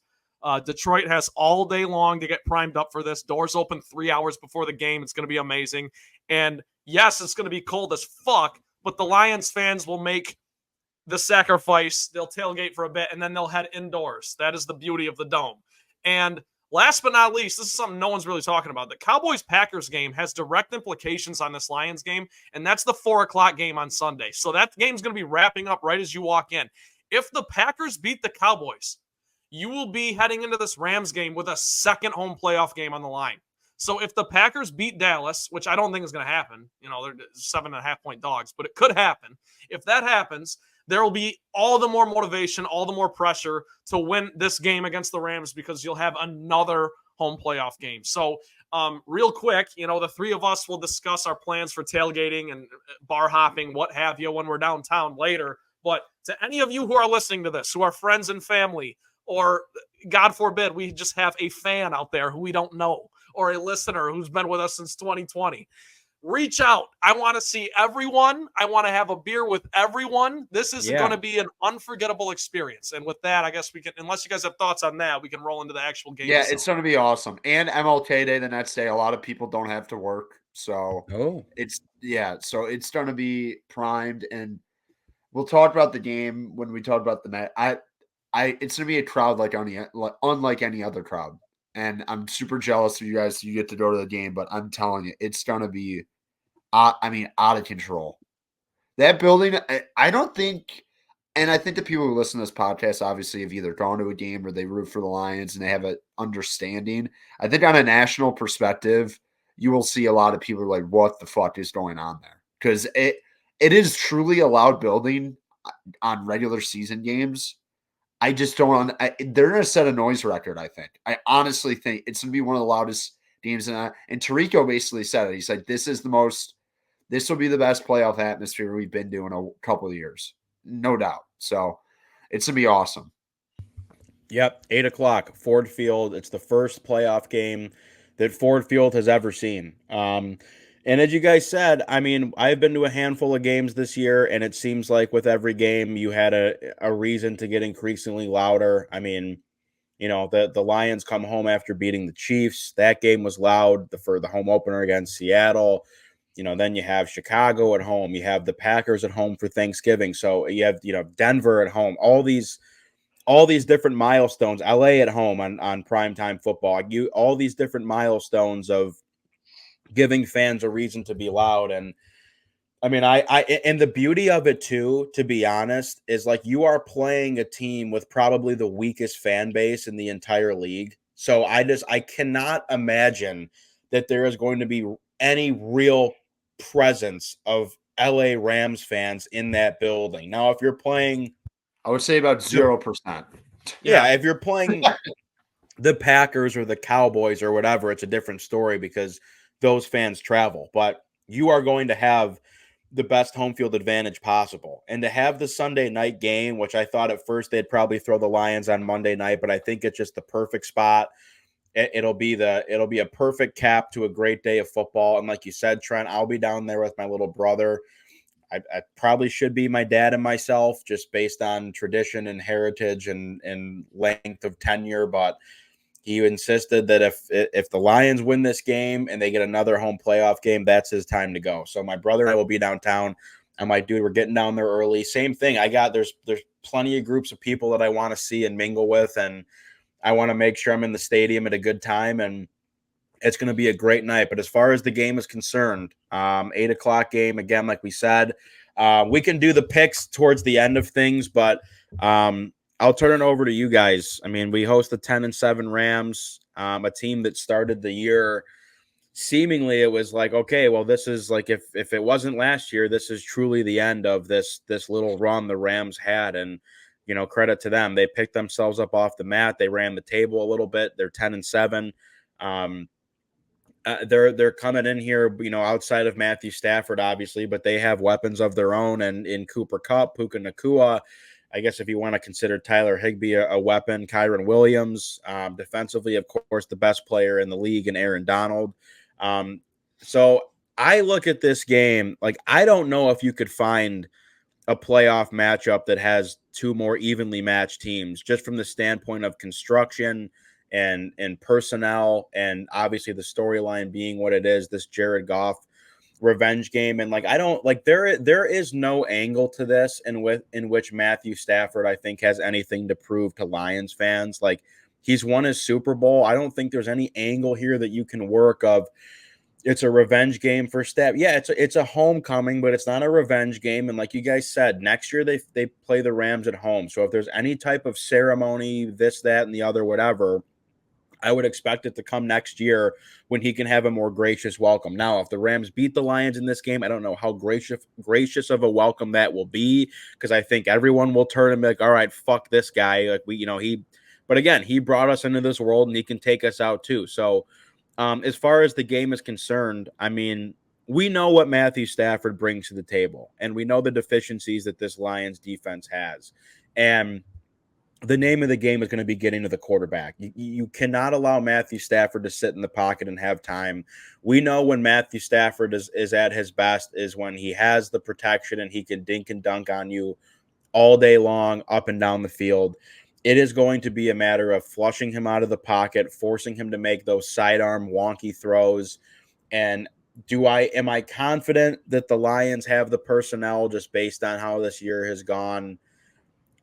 Detroit has all day long to get primed up for this. Doors open 3 hours before the game. It's going to be amazing. And yes, it's going to be cold as fuck, but the Lions fans will make the sacrifice. They'll tailgate for a bit, and then they'll head indoors. That is the beauty of the Dome. And last but not least, this is something no one's really talking about. The Cowboys-Packers game has direct implications on this Lions game, and that's the 4 o'clock game on Sunday. So that game's going to be wrapping up right as you walk in. If the Packers beat the Cowboys, you will be heading into this Rams game with a second home playoff game on the line. So if the Packers beat Dallas, which I don't think is going to happen, they're 7.5-point dogs, but it could happen. If that happens, there will be all the more motivation, all the more pressure to win this game against the Rams because you'll have another home playoff game. So real quick, the three of us will discuss our plans for tailgating and bar hopping, what have you, when we're downtown later. But to any of you who are listening to this, who are friends and family, or God forbid, we just have a fan out there who we don't know, or a listener who's been with us since 2020, reach out. I want to see everyone. I want to have a beer with everyone. This is going to be an unforgettable experience. And with that, I guess we can, unless you guys have thoughts on that, we can roll into the actual game. Yeah, it's going to be awesome. And MLK Day the next day, a lot of people don't have to work. So it's going to be primed. And we'll talk about the game when we talk about the net. It's going to be a crowd unlike any other crowd. And I'm super jealous of you guys. You get to go to the game, but I'm telling you, it's going to be, out of control. That building, I don't think, and I think the people who listen to this podcast obviously have either gone to a game or they root for the Lions and they have an understanding. I think on a national perspective, you will see a lot of people like, what the fuck is going on there? Because it is truly a loud building on regular season games. I just don't. They're going to set a noise record, I think. I honestly think it's going to be one of the loudest games. And Tirico basically said it. He said, this will be the best playoff atmosphere we've been doing a couple of years. No doubt. So it's going to be awesome. Yep. 8:00, Ford Field. It's the first playoff game that Ford Field has ever seen. And as you guys said, I've been to a handful of games this year, and it seems like with every game you had a reason to get increasingly louder. The Lions come home after beating the Chiefs. That game was loud for the home opener against Seattle. Then you have Chicago at home. You have the Packers at home for Thanksgiving. So you have, Denver at home. All these different milestones. LA at home on primetime football. All these different milestones of giving fans a reason to be loud. And and the beauty of it too, to be honest, is like you are playing a team with probably the weakest fan base in the entire league. So I cannot imagine that there is going to be any real presence of LA Rams fans in that building. Now, if you're playing, I would say about 0%. Yeah, if you're playing the Packers or the Cowboys or whatever, it's a different story because those fans travel, but you are going to have the best home field advantage possible. And to have the Sunday night game, which I thought at first they'd probably throw the Lions on Monday night, but I think it's just the perfect spot. It'll be a perfect cap to a great day of football. And like you said, Trent, I'll be down there with my little brother. I probably should be my dad and myself just based on tradition and heritage and length of tenure, but he insisted that if the Lions win this game and they get another home playoff game, that's his time to go. So my brother and I will be downtown. I'm like, dude, we're getting down there early. Same thing. There's plenty of groups of people that I want to see and mingle with, and I want to make sure I'm in the stadium at a good time, and it's going to be a great night. But as far as the game is concerned, 8:00 game again, like we said, we can do the picks towards the end of things, but I'll turn it over to you guys. We host the 10-7 Rams, a team that started the year. Seemingly it was like, okay, well, this is like, if it wasn't last year, this is truly the end of this little run the Rams had. And, credit to them. They picked themselves up off the mat. They ran the table a little bit. They're 10-7. They're coming in here, outside of Matthew Stafford, obviously, but they have weapons of their own. And in Cooper Kupp, Puka Nacua, I guess if you want to consider Tyler Higbee a weapon, Kyron Williams, defensively, of course, the best player in the league, and Aaron Donald. So I look at this game, like, I don't know if you could find a playoff matchup that has two more evenly matched teams, just from the standpoint of construction and personnel, and obviously the storyline being what it is, this Jared Goff revenge game. And like, I don't like, there is no angle to this in which Matthew Stafford, I think, has anything to prove to Lions fans. Like, he's won his Super Bowl. I don't think there's any angle here that you can work of it's a revenge game for Stafford. Yeah, it's a homecoming, but it's not a revenge game. And like you guys said, next year they play the Rams at home. So if there's any type of ceremony, this, that, and the other, whatever, I would expect it to come next year when he can have a more gracious welcome. Now, if the Rams beat the Lions in this game, I don't know how gracious of a welcome that will be, because I think everyone will turn and be like, all right, fuck this guy. Like but again, he brought us into this world and he can take us out too. So as far as the game is concerned, I mean, we know what Matthew Stafford brings to the table, and we know the deficiencies that this Lions defense has. And the name of the game is going to be getting to the quarterback. You cannot allow Matthew Stafford to sit in the pocket and have time. We know when Matthew Stafford is at his best is when he has the protection and he can dink and dunk on you all day long, up and down the field. It is going to be a matter of flushing him out of the pocket, forcing him to make those sidearm wonky throws. And am I confident that the Lions have the personnel, just based on how this year has gone,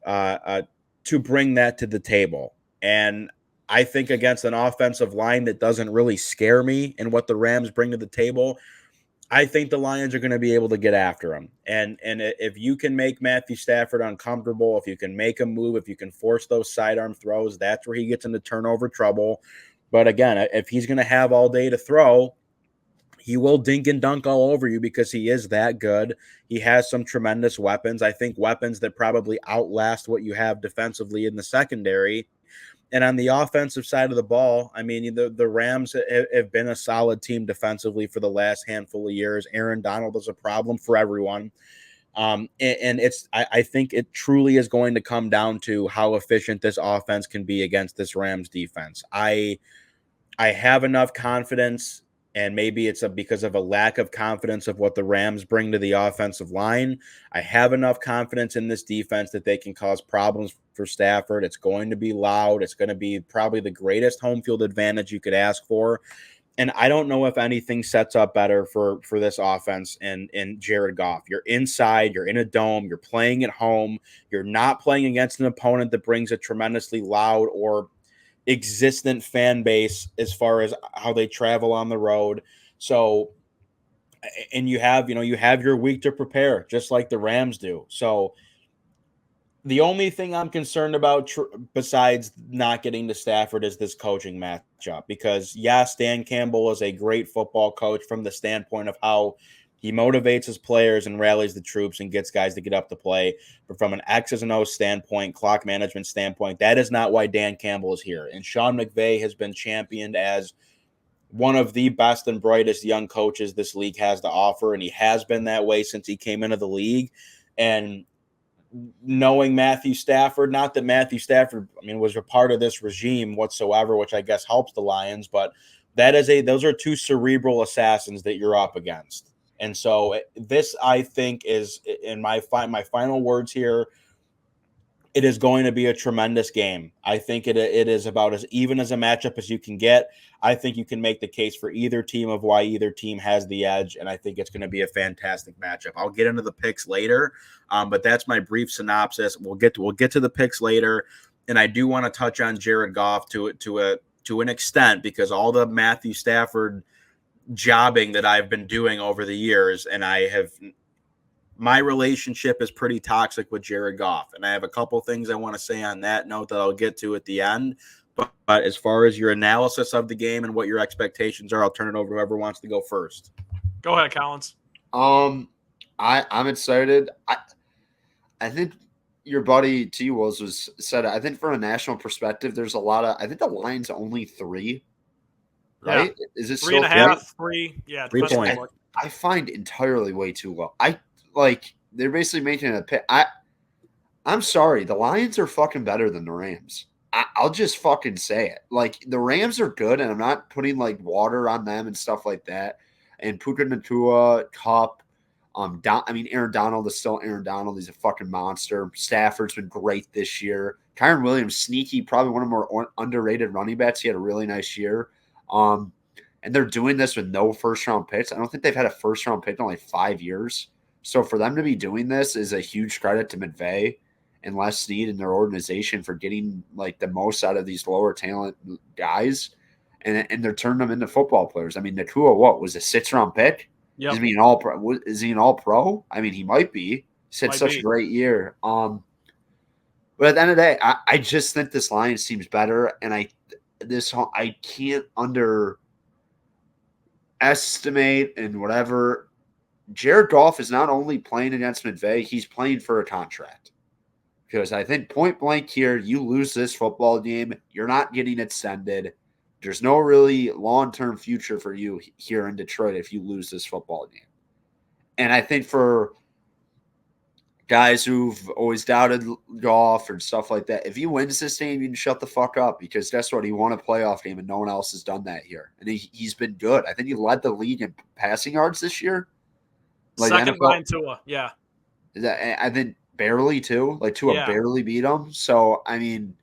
to bring that to the table? And I think against an offensive line that doesn't really scare me and what the Rams bring to the table, I think the Lions are going to be able to get after him. And if you can make Matthew Stafford uncomfortable, if you can make him move, if you can force those sidearm throws, that's where he gets into turnover trouble. But again, if he's going to have all day to throw, he will dink and dunk all over you because he is that good. He has some tremendous weapons. I think weapons that probably outlast what you have defensively in the secondary. And on the offensive side of the ball, I mean, the Rams have been a solid team defensively for the last handful of years. Aaron Donald is a problem for everyone. And I think it truly is going to come down to how efficient this offense can be against this Rams defense. I have enough confidence, and maybe it's because of a lack of confidence of what the Rams bring to the offensive line. I have enough confidence in this defense that they can cause problems for Stafford. It's going to be loud. It's going to be probably the greatest home field advantage you could ask for. And I don't know if anything sets up better for this offense and Jared Goff. You're inside, you're in a dome, you're playing at home, you're not playing against an opponent that brings a tremendously loud or existent fan base as far as how they travel on the road. So, and you have your week to prepare, just like the Rams do. So the only thing I'm concerned about besides not getting to Stafford is this coaching matchup, because yes, Dan Campbell is a great football coach from the standpoint of how he motivates his players and rallies the troops and gets guys to get up to play. But from an X's and O's standpoint, clock management standpoint, that is not why Dan Campbell is here. And Sean McVay has been championed as one of the best and brightest young coaches this league has to offer. And he has been that way since he came into the league. And knowing Matthew Stafford, not that Matthew Stafford, was a part of this regime whatsoever, which I guess helps the Lions, but those are two cerebral assassins that you're up against. And so this, I think, is, in my final words here, it is going to be a tremendous game. I think it is about as even as a matchup as you can get. I think you can make the case for either team of why either team has the edge, and I think it's going to be a fantastic matchup. I'll get into the picks later, but that's my brief synopsis. We'll get to the picks later, and I do want to touch on Jared Goff to an extent, because all the Matthew Stafford jobbing that I've been doing over the years, and my relationship is pretty toxic with Jared Goff, and I have a couple things I want to say on that note that I'll get to at the end. But as far as your analysis of the game and what your expectations are, I'll turn it over to whoever wants to go first. Go ahead, Collins. I'm excited. I think your buddy T was said, I think from a national perspective, there's a lot of, I think the line's only 3. Right? Yeah. Is it 3.5, 3? Yeah, 3 points. I find entirely way too low. They're basically making a pick. I'm sorry, the Lions are fucking better than the Rams. I'll just fucking say it. Like, the Rams are good, and I'm not putting water on them and stuff like that. And Puka Nacua, Kupp, Aaron Donald is still Aaron Donald. He's a fucking monster. Stafford's been great this year. Kyren Williams, sneaky, probably one of the more underrated running backs. He had a really nice year. And they're doing this with no first-round picks. I don't think they've had a first-round pick in 5 years. So for them to be doing this is a huge credit to McVay and Les Snead and their organization for getting the most out of these lower talent guys, and they're turning them into football players. Nacua, was a 6th-round pick? Yep. Is he an all-pro? Is he an all-pro? He might be. He's had such a great year. But at the end of the day, I just think this Lions team's better, and I can't underestimate and whatever. Jared Goff is not only playing against McVay, he's playing for a contract. Because I think point blank here, you lose this football game, you're not getting extended. There's no really long-term future for you here in Detroit if you lose this football game. And I think for guys who've always doubted Goff and stuff like that, if he wins this game, you can shut the fuck up because guess what? He won a playoff game and no one else has done that here. And he's been good. I think he led the league in passing yards this year. Second behind Tua, yeah. I think barely too. Like Tua barely beat him. So, I mean,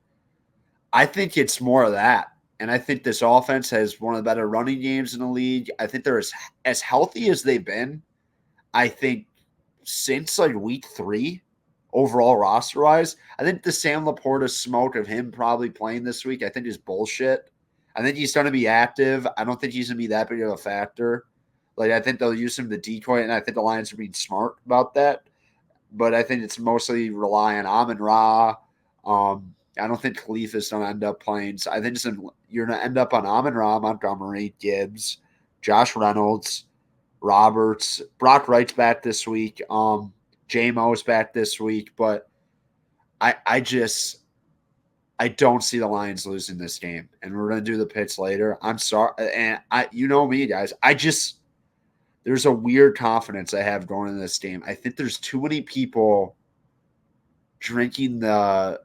I think it's more of that. And I think this offense has one of the better running games in the league. I think they're as healthy as they've been, I think, since like week 3, overall roster-wise. I think the Sam Laporta smoke of him probably playing this week, I think is bullshit. I think he's going to be active. I don't think he's going to be that big of a factor. Like, I think they'll use him to decoy, and I think the Lions are being smart about that. But I think it's mostly rely on Amon-Ra. I don't think Khalifa's going to end up playing. So I think you're going to end up on Amon-Ra, Montgomery, Gibbs, Josh Reynolds, Roberts. Brock Wright's back this week. J-Mo's back this week. But I don't see the Lions losing this game. And we're going to do the picks later. I'm sorry. And you know me, guys. There's a weird confidence I have going into this game. I think there's too many people drinking the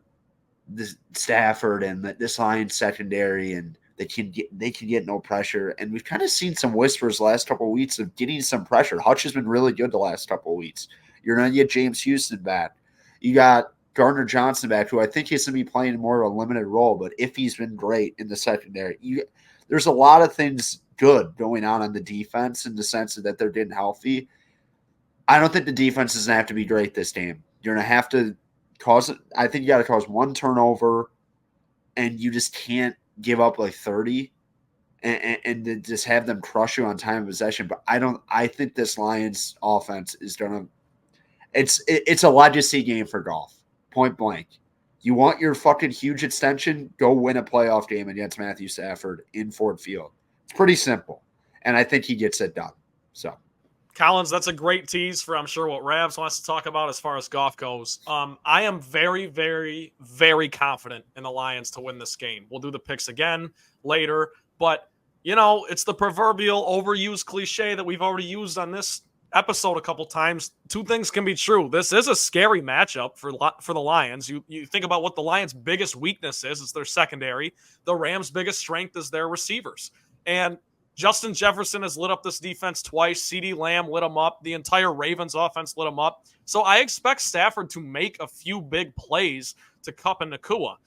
Stafford and this Lions secondary, and they can get no pressure. And we've kind of seen some whispers the last couple of weeks of getting some pressure. Hutch has been really good the last couple of weeks. You're going to get James Houston back. You got Gardner Johnson back, who I think he's going to be playing more of a limited role. But if he's been great in the secondary, there's a lot of things good going on the defense in the sense that they're getting healthy. I don't think the defense doesn't have to be great this game. You're going to have to I think you got to cause one turnover, and you just can't give up like 30 and just have them crush you on time of possession. But I think this Lions offense is going to it's a legacy game for Goff, point blank. You want your fucking huge extension, go win a playoff game against Matthew Stafford in Ford Field. It's pretty simple, and I think he gets it done. So, Collins, that's a great tease for, I'm sure, what Rabs wants to talk about as far as Goff goes. I am very, very, very confident in the Lions to win this game. We'll do the picks again later, but, it's the proverbial overused cliche that we've already used on this episode a couple times. Two things can be true. This is a scary matchup for the Lions. You think about what the Lions' biggest weakness is. It's their secondary. The Rams' biggest strength is their receivers. And Justin Jefferson has lit up this defense twice. CeeDee Lamb lit him up. The entire Ravens offense lit him up. So I expect Stafford to make a few big plays to Kupp and Nacua.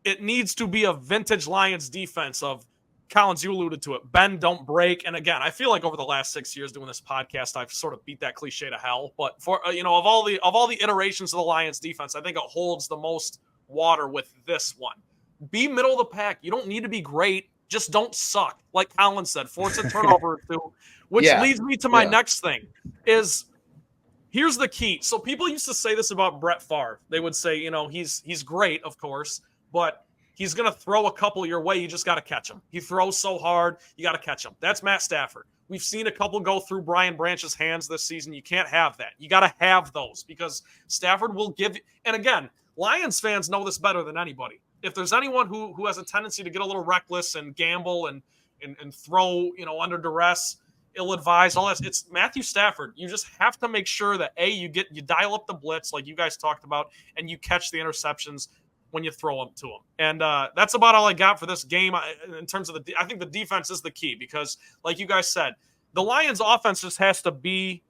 It needs to be a vintage Lions defense of, Collins, you alluded to it, bend, don't break. And again, I feel like over the last 6 years doing this podcast, I've sort of beat that cliche to hell. But for of all the iterations of the Lions defense, I think it holds the most water with this one. Be middle of the pack. You don't need to be great. Just don't suck. Like Collins said, force a turnover or two, which leads me to my next thing is, here's the key. So people used to say this about Brett Favre. They would say, he's great, of course, but he's going to throw a couple your way. You just got to catch him. He throws so hard, you got to catch him. That's Matt Stafford. We've seen a couple go through Brian Branch's hands this season. You can't have that. You got to have those because Stafford will give – and again, Lions fans know this better than anybody. If there's anyone who has a tendency to get a little reckless and gamble and throw, under duress, ill-advised, all that, it's Matthew Stafford. You just have to make sure that, A, you dial up the blitz like you guys talked about, and you catch the interceptions when you throw them to him. And that's about all I got for this game in terms of I think the defense is the key because, like you guys said, the Lions offense just has to be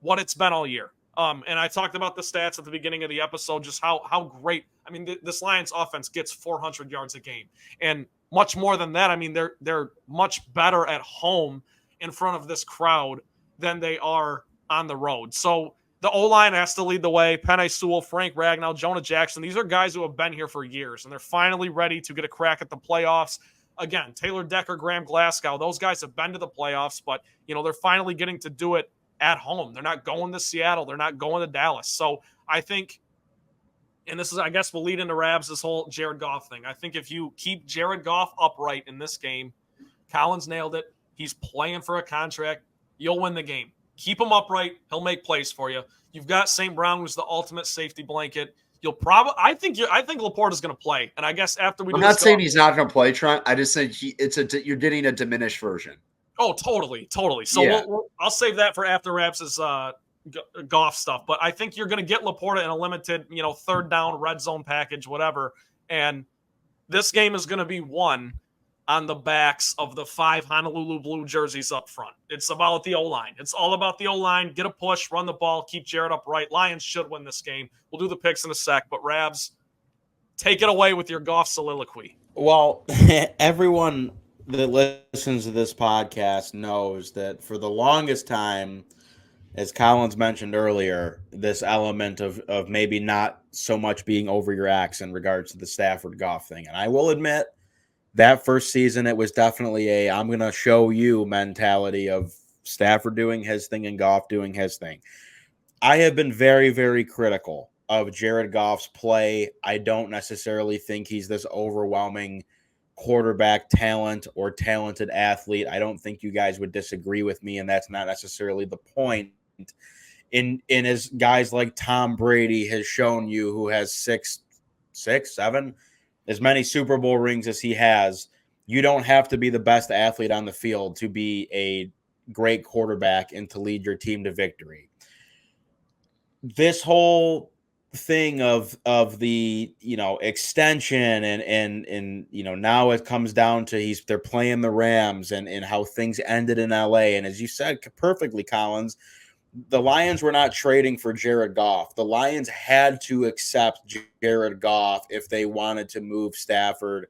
what it's been all year. And I talked about the stats at the beginning of the episode, just how great. I mean, this Lions offense gets 400 yards a game, and much more than that. I mean, they're much better at home in front of this crowd than they are on the road. So the O-line has to lead the way. Penei Sewell, Frank Ragnow, Jonah Jackson. These are guys who have been here for years, and they're finally ready to get a crack at the playoffs. Again, Taylor Decker, Graham Glasgow, those guys have been to the playoffs, but they're finally getting to do it at home. They're not going to Seattle. They're not going to Dallas. So I think and this is, I guess, will lead into Rabs, this whole Jared Goff thing. I think if you keep Jared Goff upright in this game, Collins nailed it. He's playing for a contract. You'll win the game. Keep him upright. He'll make plays for you. You've got St. Brown, who's the ultimate safety blanket. You'll probably, I think Laporta's going to play. And I guess after we, I'm not saying he's not going to play, Trent. I just think you're getting a diminished version. Oh, totally. So Yeah. I'll save that for after Rabs' Goff stuff. But I think you're going to get Laporta in a limited, third down, red zone package, whatever. And this game is going to be won on the backs of the 5 Honolulu Blue jerseys up front. It's about the O-line. It's all about the O-line. Get a push, run the ball, keep Jared upright. Lions should win this game. We'll do the picks in a sec, but Rabs, take it away with your Goff soliloquy. Well, everyone that listens to this podcast knows that for the longest time, as Collins mentioned earlier, this element of maybe not so much being over your axe in regards to the Stafford Goff thing. And I will admit, that first season, it was definitely a I'm going to show you mentality of Stafford doing his thing and Goff doing his thing. I have been very, very critical of Jared Goff's play. I don't necessarily think he's this overwhelming quarterback talent or talented athlete. I don't think you guys would disagree with me, and that's not necessarily the point. In as guys like Tom Brady has shown you, who has six, seven, as many Super Bowl rings as he has, you don't have to be the best athlete on the field to be a great quarterback and to lead your team to victory. This whole thing of the extension and now it comes down to they're playing the Rams and how things ended in LA. And as you said perfectly, Collins, the Lions were not trading for Jared Goff. The Lions had to accept Jared Goff if they wanted to move Stafford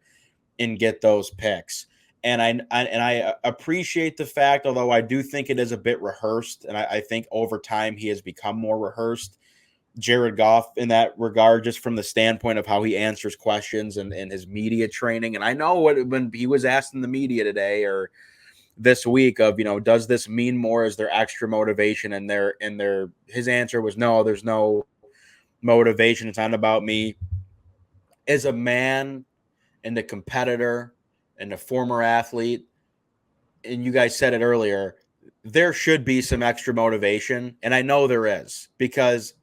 and get those picks. And I appreciate the fact, although I do think it is a bit rehearsed, and I think over time he has become more rehearsed, Jared Goff in that regard, just from the standpoint of how he answers questions and his media training. And I know when he was asked in the media today or this week of, does this mean more as their extra motivation? And his answer was no, there's no motivation. It's not about me. As a man and a competitor and a former athlete, and you guys said it earlier, there should be some extra motivation. And I know there is, because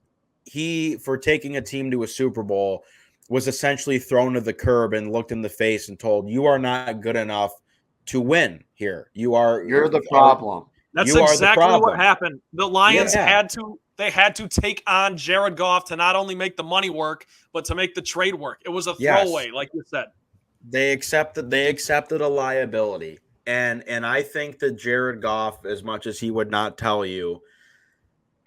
for taking a team to a Super Bowl, was essentially thrown to the curb and looked in the face and told, you are not good enough to win here. You're the problem. That's exactly what happened. The Lions had to take on Jared Goff to not only make the money work, but to make the trade work. It was a throwaway, like you said. They accepted a liability. And I think that Jared Goff, as much as he would not tell you,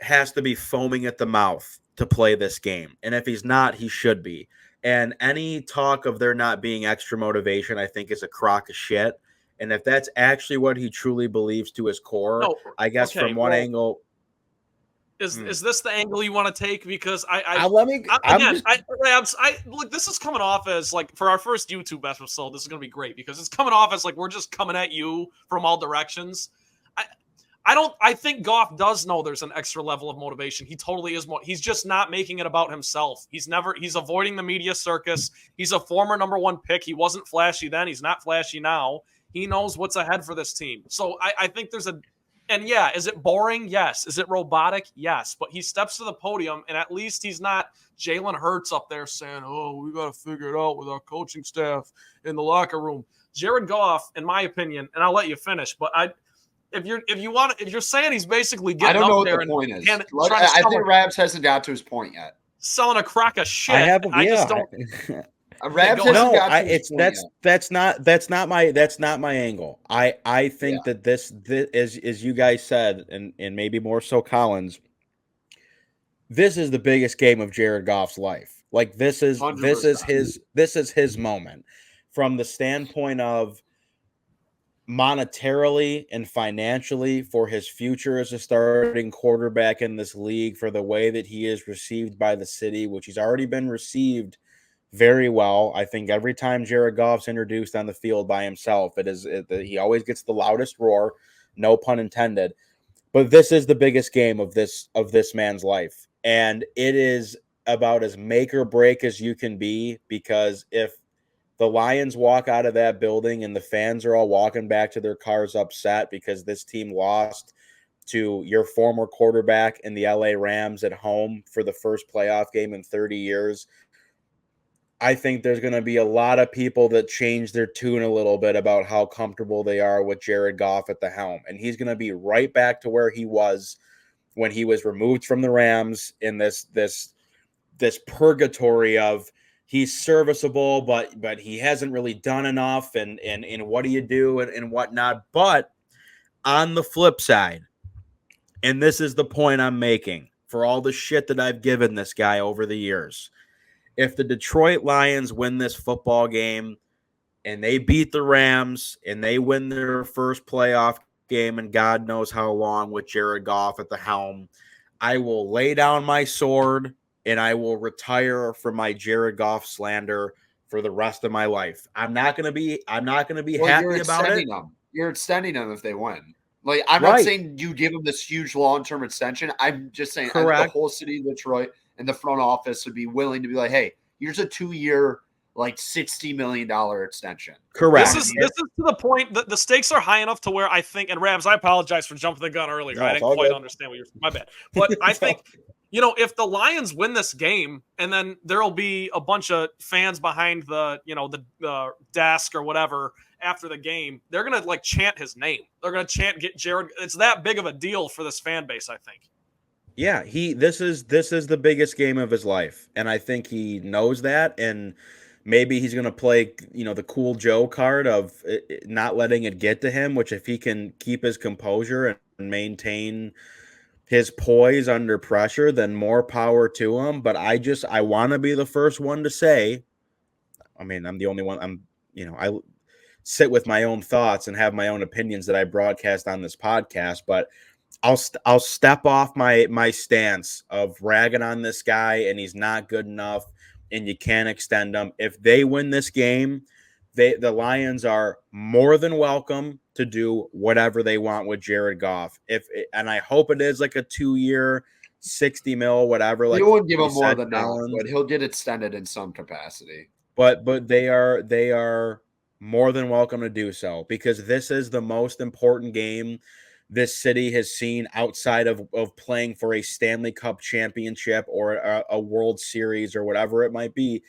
has to be foaming at the mouth to play this game. And if he's not, he should be. And any talk of there not being extra motivation, I think, is a crock of shit. And if that's actually what he truly believes to his core, I guess from one angle. Is this the angle you want to take? Because look, this is coming off as like, for our first YouTube episode, this is going to be great because it's coming off as like we're just coming at you from all directions. I think Goff does know there's an extra level of motivation. He totally is. He's just not making it about himself. He's avoiding the media circus. He's a former number 1 pick. He wasn't flashy then. He's not flashy now. He knows what's ahead for this team. So I think is it boring? Yes. Is it robotic? Yes. But he steps to the podium, and at least he's not Jalen Hurts up there saying, oh, we got to figure it out with our coaching staff in the locker room. Jared Goff, in my opinion, and I'll let you finish, but if you're saying he's basically getting up there and I think Rabs hasn't got to his point yet. Selling a crock of shit. I just don't. That's not my angle. I think that this as you guys said, and maybe more so Collins, this is the biggest game of Jared Goff's life. Like this is his moment from the standpoint of monetarily and financially for his future as a starting quarterback in this league, for the way that he is received by the city, which he's already been received very well. I think every time Jared Goff's introduced on the field by himself, he always gets the loudest roar, no pun intended. But this is the biggest game of this man's life, and it is about as make or break as you can be, because if the Lions walk out of that building and the fans are all walking back to their cars upset because this team lost to your former quarterback in the LA Rams at home for the first playoff game in 30 years, I think there's going to be a lot of people that change their tune a little bit about how comfortable they are with Jared Goff at the helm. And he's going to be right back to where he was when he was removed from the Rams in this purgatory of he's serviceable, but he hasn't really done enough, and what do you do and whatnot. But on the flip side, and this is the point I'm making for all the shit that I've given this guy over the years, if the Detroit Lions win this football game and they beat the Rams and they win their first playoff game and God knows how long with Jared Goff at the helm, I will lay down my sword and I will retire from my Jared Goff slander for the rest of my life. I'm not gonna be happy about it. You're extending them if they win. Like, I'm Right. not saying you give them this huge long-term extension. I'm just saying the whole city of Detroit and the front office would be willing to be like, hey, here's a 2-year, like $60 million extension. Correct. This is to the point that the stakes are high enough to where I think, and Rabs, I apologize for jumping the gun earlier. No, I it's didn't all quite good. understand what you're saying. My bad. But I think, if the Lions win this game and then there'll be a bunch of fans behind the desk or whatever after the game, they're going to like chant his name. They're going to chant get Jared. It's that big of a deal for this fan base, I think. Yeah, this is the biggest game of his life, and I think he knows that, and maybe he's going to play, the cool Joe card of not letting it get to him, which if he can keep his composure and maintain his poise under pressure, then more power to him. But I want to be the first one to say, I mean, I'm the only one, I sit with my own thoughts and have my own opinions that I broadcast on this podcast, but I'll step off my stance of ragging on this guy and he's not good enough and you can't extend him. If they win this game, the Lions are more than welcome to do whatever they want with Jared Goff. And I hope it is like a 2-year, $60 million, whatever. Like, you wouldn't give him more than that, but he'll get extended in some capacity. But they are more than welcome to do so, because this is the most important game this city has seen outside of playing for a Stanley Cup championship or a World Series or whatever it might be.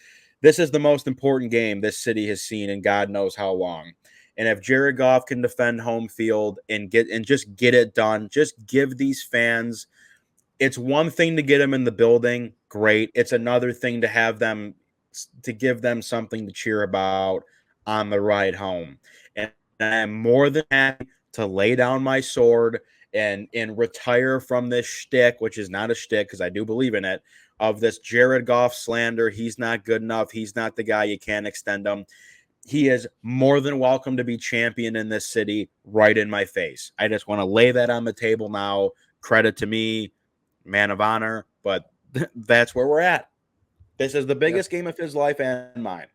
This is the most important game this city has seen in God knows how long. And if Jared Goff can defend home field and just get it done, just give these fans, it's one thing to get them in the building, great. It's another thing to give them something to cheer about on the ride home. And I'm more than happy to lay down my sword and retire from this shtick, which is not a shtick because I do believe in it, of this Jared Goff slander. He's not good enough. He's not the guy. You can't extend him. He is more than welcome to be champion in this city right in my face. I just want to lay that on the table now. Credit to me, man of honor, but that's where we're at. This is the biggest game of his life and mine.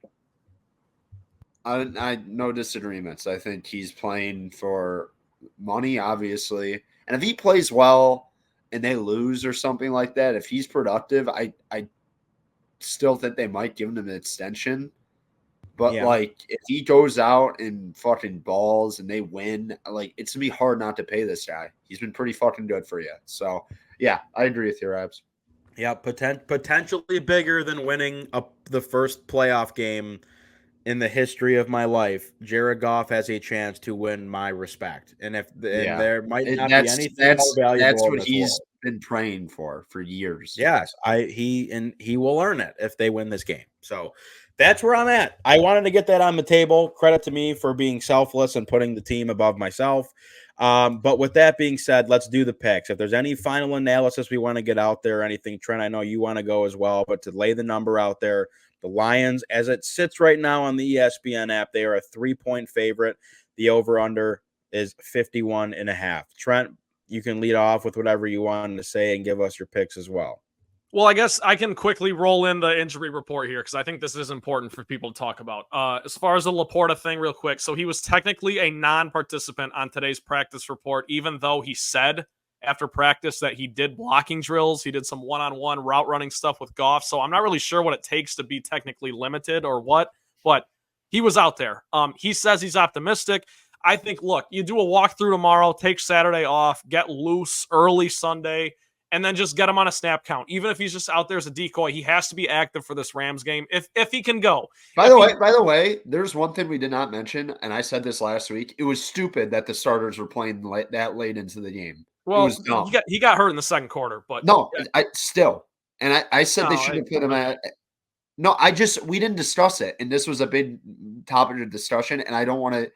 I no disagreements. I think he's playing for money, obviously. And if he plays well and they lose or something like that, if he's productive, I still think they might give him an extension. But like, if he goes out and fucking balls and they win, like, it's gonna be hard not to pay this guy. He's been pretty fucking good for you. So yeah, I agree with you, Rabs. Yeah, potentially bigger than winning the first playoff game in the history of my life. Jared Goff has a chance to win my respect, and there might not be anything more valuable. That's what he's been praying for years. Yes, he will earn it if they win this game. So that's where I'm at. I wanted to get that on the table. Credit to me for being selfless and putting the team above myself. But with that being said, let's do the picks. If there's any final analysis we want to get out there, anything, Trent, I know you want to go as well, but to lay the number out there, the Lions, as it sits right now on the ESPN app, they are a 3-point favorite. The over-under is 51.5. Trent, you can lead off with whatever you wanted to say and give us your picks as well. Well, I guess I can quickly roll in the injury report here because I think this is important for people to talk about. As far as the Laporta thing, real quick. So he was technically a non-participant on today's practice report, even though he said after practice that he did blocking drills. He did some one-on-one route running stuff with Goff. So I'm not really sure what it takes to be technically limited or what, but he was out there. He says he's optimistic. I think, look, you do a walkthrough tomorrow, take Saturday off, get loose early Sunday, and then just get him on a snap count. Even if he's just out there as a decoy, he has to be active for this Rams game if he can go. By the way, there's one thing we did not mention, and I said this last week. It was stupid that the starters were playing that late into the game. Well, it was dumb. He got hurt in the second quarter, but no, I still, and I said they should have put him at. No, we didn't discuss it, and this was a big topic of discussion, and I don't want to.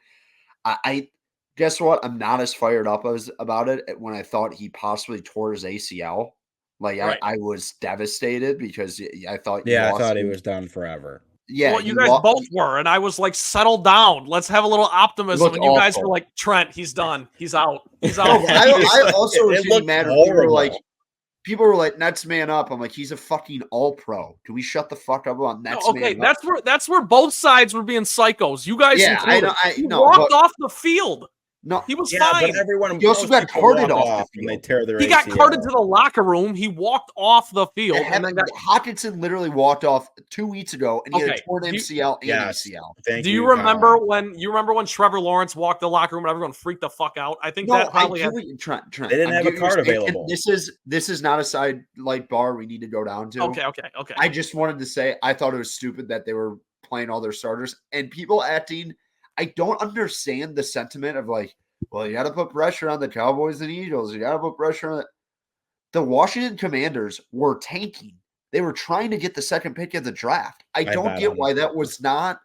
I guess what? I'm not as fired up about it when I thought he possibly tore his ACL. Like right. I was devastated because I thought. Yeah, I thought he was done forever. Yeah, well, you guys both were, and I was like, settle down. Let's have a little optimism. And you guys were like, Trent, he's done. He's out. He's out. I also was getting mad when people were like, Nets man up. I'm like, he's a fucking all-pro. Can we shut the fuck up on Nets man up? That's where both sides were being psychos. You guys he walked off the field. No, he was fine. But everyone he also got carted off the field. They tear their he got carted to the locker room. He walked off the field. Hawkinson literally walked off 2 weeks ago, and he had a torn MCL and ACL. Do you remember when Trevor Lawrence walked the locker room and everyone freaked the fuck out? I think that probably Trent. They didn't have a card available. This is not a side light bar we need to go down to. Okay. I just wanted to say I thought it was stupid that they were playing all their starters and people acting. I don't understand the sentiment of like, well, you got to put pressure on the Cowboys and Eagles. You got to put pressure on the Washington Commanders were tanking. They were trying to get the second pick of the draft. I don't get why that was not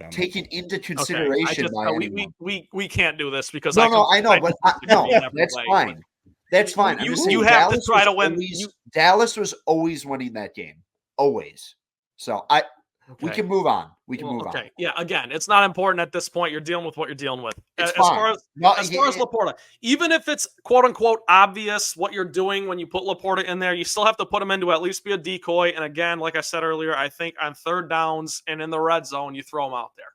taken into consideration by anyone. We can't do this because I know, but that's fine. That's fine. You have to try to win. Dallas was always winning that game, always. So we can move on. We can move on. Yeah. Again, it's not important at this point. You're dealing with what you're dealing with. As far as Laporta, even if it's quote unquote obvious what you're doing when you put Laporta in there, you still have to put him in to at least be a decoy. And again, like I said earlier, I think on third downs and in the red zone, you throw him out there.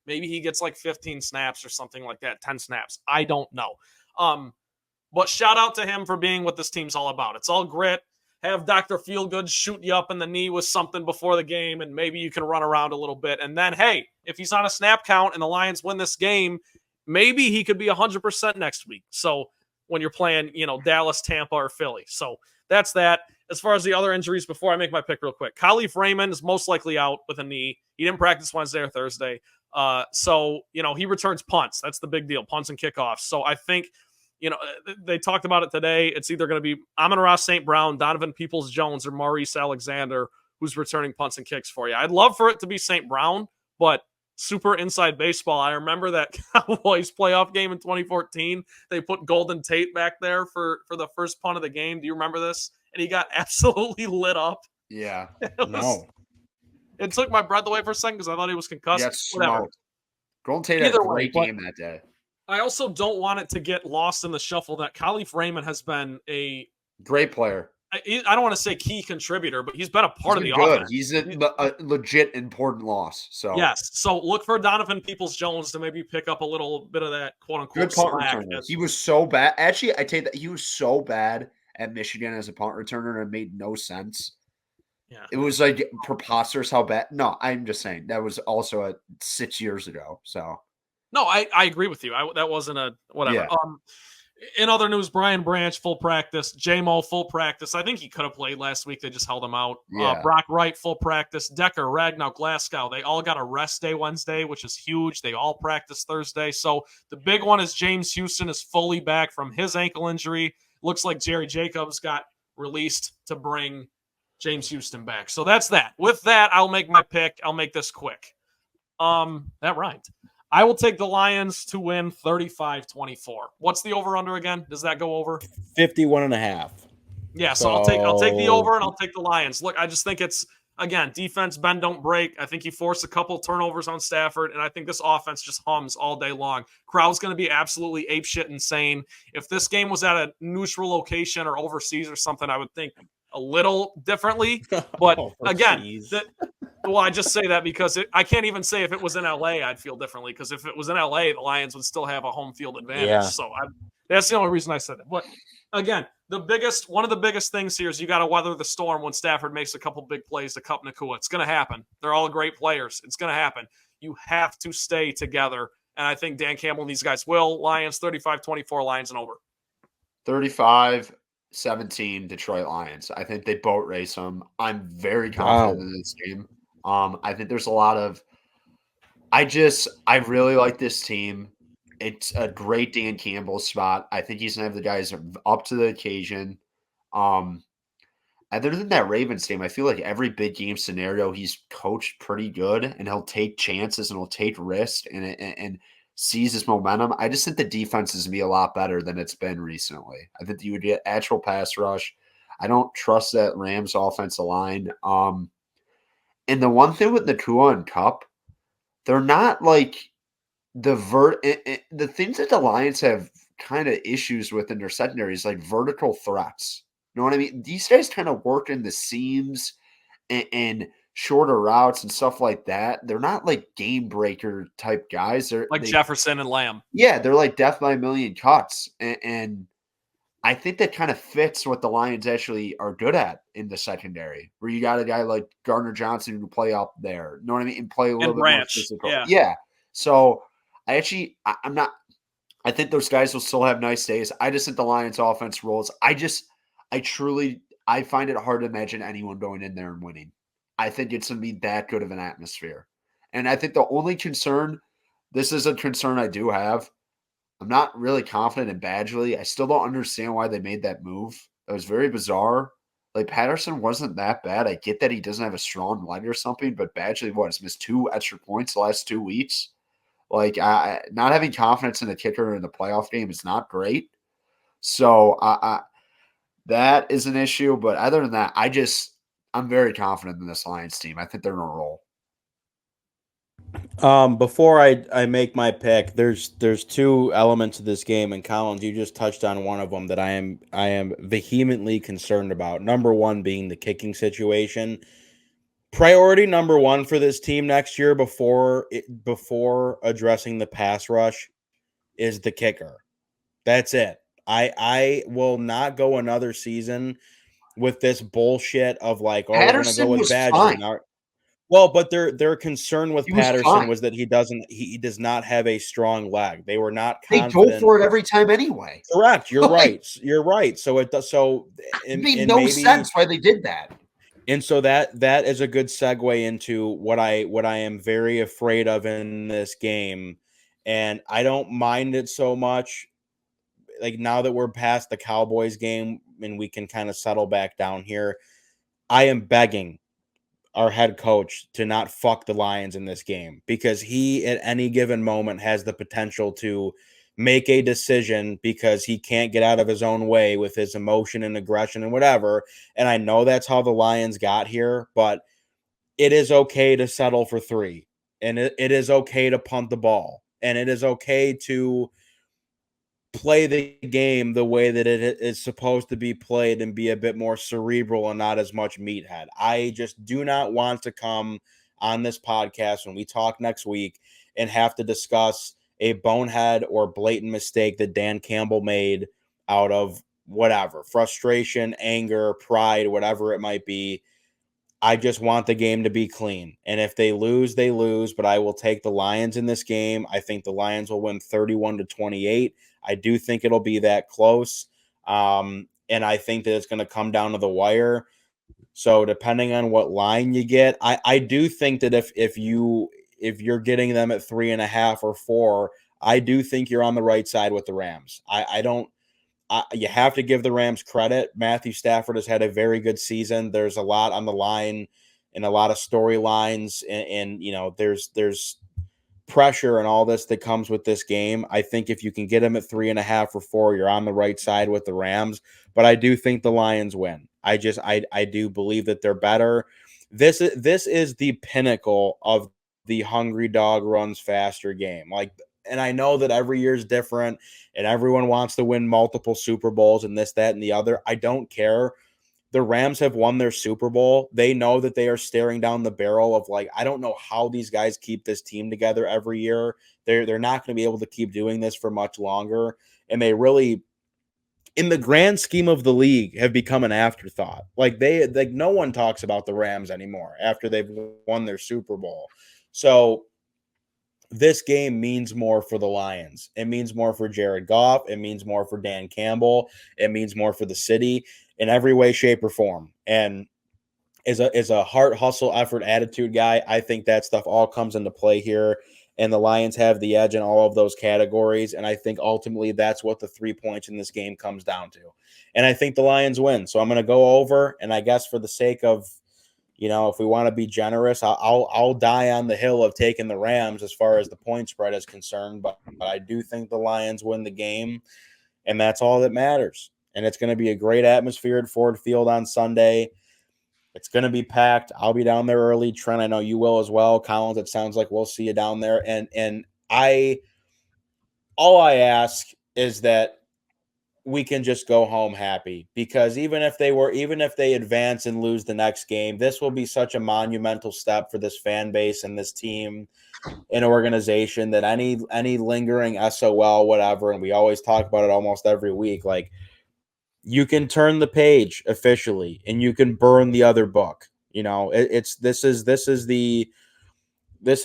Maybe he gets like 15 snaps or something like that, 10 snaps. I don't know. But shout out to him for being what this team's all about. It's all grit. Have Dr. Feelgood shoot you up in the knee with something before the game, and maybe you can run around a little bit. And then, hey, if he's on a snap count and the Lions win this game, maybe he could be 100% next week. So when you're playing, Dallas, Tampa, or Philly. So that's that. As far as the other injuries, before I make my pick real quick, Khalif Raymond is most likely out with a knee. He didn't practice Wednesday or Thursday. So he returns punts. That's the big deal, punts and kickoffs. So I think – they talked about it today. It's either going to be Amon-Ra St. Brown, Donovan Peoples-Jones, or Maurice Alexander who's returning punts and kicks for you. I'd love for it to be St. Brown, but super inside baseball. I remember that Cowboys playoff game in 2014. They put Golden Tate back there for the first punt of the game. Do you remember this? And he got absolutely lit up. Yeah. It took my breath away for a second because I thought he was concussed. Yes, Golden Tate had a great game that day. I also don't want it to get lost in the shuffle that Khalif Raymond has been a great player. I don't want to say key contributor, but he's been a part of the offense. He's a legit important loss. So yes. So look for Donovan Peoples-Jones to maybe pick up a little bit of that quote unquote slack. He was so bad. Actually, I tell you that he was so bad at Michigan as a punt returner, and it made no sense. Yeah, it was like preposterous how bad. No, I'm just saying that was also 6 years ago. So. No, I agree with you. That wasn't a whatever. Yeah. In other news, Brian Branch, full practice. J-Mo, full practice. I think he could have played last week. They just held him out. Yeah. Brock Wright, full practice. Decker, Ragnow, Glasgow. They all got a rest day Wednesday, which is huge. They all practice Thursday. So the big one is James Houston is fully back from his ankle injury. Looks like Jerry Jacobs got released to bring James Houston back. So that's that. With that, I'll make my pick. I'll make this quick. That rhymed. I will take the Lions to win 35-24. What's the over-under again? Does that go over? 51.5. Yeah, so I'll take the over and I'll take the Lions. Look, I just think it's, again, defense, bend, don't break. I think you force a couple turnovers on Stafford, and I think this offense just hums all day long. Crowd's going to be absolutely apeshit insane. If this game was at a neutral location or overseas or something, I would think a little differently. But again, Well, I just say that because I can't even say if it was in LA, I'd feel differently. Because if it was in LA, the Lions would still have a home field advantage. Yeah. So that's the only reason I said it. But again, one of the biggest things here is you got to weather the storm when Stafford makes a couple big plays to Kupp Nakua. It's going to happen. They're all great players. It's going to happen. You have to stay together. And I think Dan Campbell and these guys will. Lions 35-24, Lions and over. 35-17 Detroit Lions. I think they boat race them. I'm very confident in this game. I think there's a lot of I really like this team. It's a great Dan Campbell spot. I think he's gonna have the guys up to the occasion. Other than that Ravens game, I feel like every big game scenario he's coached pretty good, and he'll take chances and he'll take risks and seize his momentum. I just think the defense is gonna be a lot better than it's been recently. I think you would get actual pass rush. I don't trust that Rams offensive line. And the one thing with Nakua and Kupp, they're not like the things that the Lions have kind of issues with in their secondary is like vertical threats. You know what I mean? These guys kind of work in the seams and shorter routes and stuff like that. They're not like game breaker type guys. They're like Jefferson and Lamb. Yeah, they're like death by a million cuts. And I think that kind of fits what the Lions actually are good at in the secondary, where you got a guy like Gardner Johnson who can play up there. You know what I mean? And play a little bit more physical. Yeah. So I'm not – I think those guys will still have nice days. I just think the Lions offense rolls. I find it hard to imagine anyone going in there and winning. I think it's going to be that good of an atmosphere. And I think the only concern – this is a concern I do have. I'm not really confident in Badgley. I still don't understand why they made that move. It was very bizarre. Like, Patterson wasn't that bad. I get that he doesn't have a strong leg or something, but Badgley missed 2 extra points the last 2 weeks. Like, not having confidence in the kicker in the playoff game is not great. So that is an issue. But other than that, I'm very confident in this Lions team. I think they're going to roll. Before I make my pick, there's 2 elements of this game, and Collins, you just touched on one of them that I am vehemently concerned about. Number 1 being the kicking situation. Priority number 1 for this team next year before addressing the pass rush is the kicker. That's it. I will not go another season with this bullshit of like, oh, we're gonna go with Badgley. Well, but their concern with Patterson was that he does not have a strong leg. They were not confident. They go for it every time anyway. Correct. You're right. You're right. So it does. So it made no sense why they did that. And so that is a good segue into what I am very afraid of in this game, and I don't mind it so much. Like, now that we're past the Cowboys game and we can kind of settle back down here, I am begging our head coach to not fuck the Lions in this game, because he at any given moment has the potential to make a decision because he can't get out of his own way with his emotion and aggression and whatever. And I know that's how the Lions got here, but it is okay to settle for 3, and it is okay to punt the ball, and it is okay to play the game the way that it is supposed to be played and be a bit more cerebral and not as much meathead. I just do not want to come on this podcast when we talk next week and have to discuss a bonehead or blatant mistake that Dan Campbell made out of whatever, frustration, anger, pride, whatever it might be. I just want the game to be clean. And if they lose, they lose, but I will take the Lions in this game. I think the Lions will win 31-28. I do think it'll be that close. And I think that it's going to come down to the wire. So depending on what line you get, I do think that if you're getting them at 3.5 or 4, I do think you're on the right side with the Rams. You have to give the Rams credit. Matthew Stafford has had a very good season. There's a lot on the line and a lot of storylines, and you know, there's pressure and all this that comes with this game. I think if you can get them at 3.5 or 4, you're on the right side with the Rams. But I do think the Lions win. I do believe that they're better. This is the pinnacle of the hungry dog runs faster game. Like, and I know that every year is different and everyone wants to win multiple Super Bowls and this, that, and the other. I don't care. the Rams have won their Super Bowl. They know that they are staring down the barrel of like, I don't know how these guys keep this team together every year. They're not going to be able to keep doing this for much longer. And they really, in the grand scheme of the league, have become an afterthought. Like no one talks about the Rams anymore after they've won their Super Bowl. So this game means more for the Lions. It means more for Jared Goff. It means more for Dan Campbell. It means more for the city in every way, shape, or form. And is a heart, hustle, effort, attitude guy, I think that stuff all comes into play here. And the Lions have the edge in all of those categories. And I think ultimately that's what the 3 points in this game comes down to. And I think the Lions win. So I'm going to go over. And I guess for the sake of, if we want to be generous, I'll die on the hill of taking the Rams as far as the point spread is concerned. But I do think the Lions win the game. And that's all that matters. And it's going to be a great atmosphere at Ford Field on Sunday. It's going to be packed. I'll be down there early. Trent, I know you will as well. Collins, it sounds like we'll see you down there. And all I ask is that we can just go home happy, because even if they advance and lose the next game, this will be such a monumental step for this fan base and this team and organization that any lingering SOL, whatever, and we always talk about it almost every week, like, you can turn the page officially and you can burn the other book. This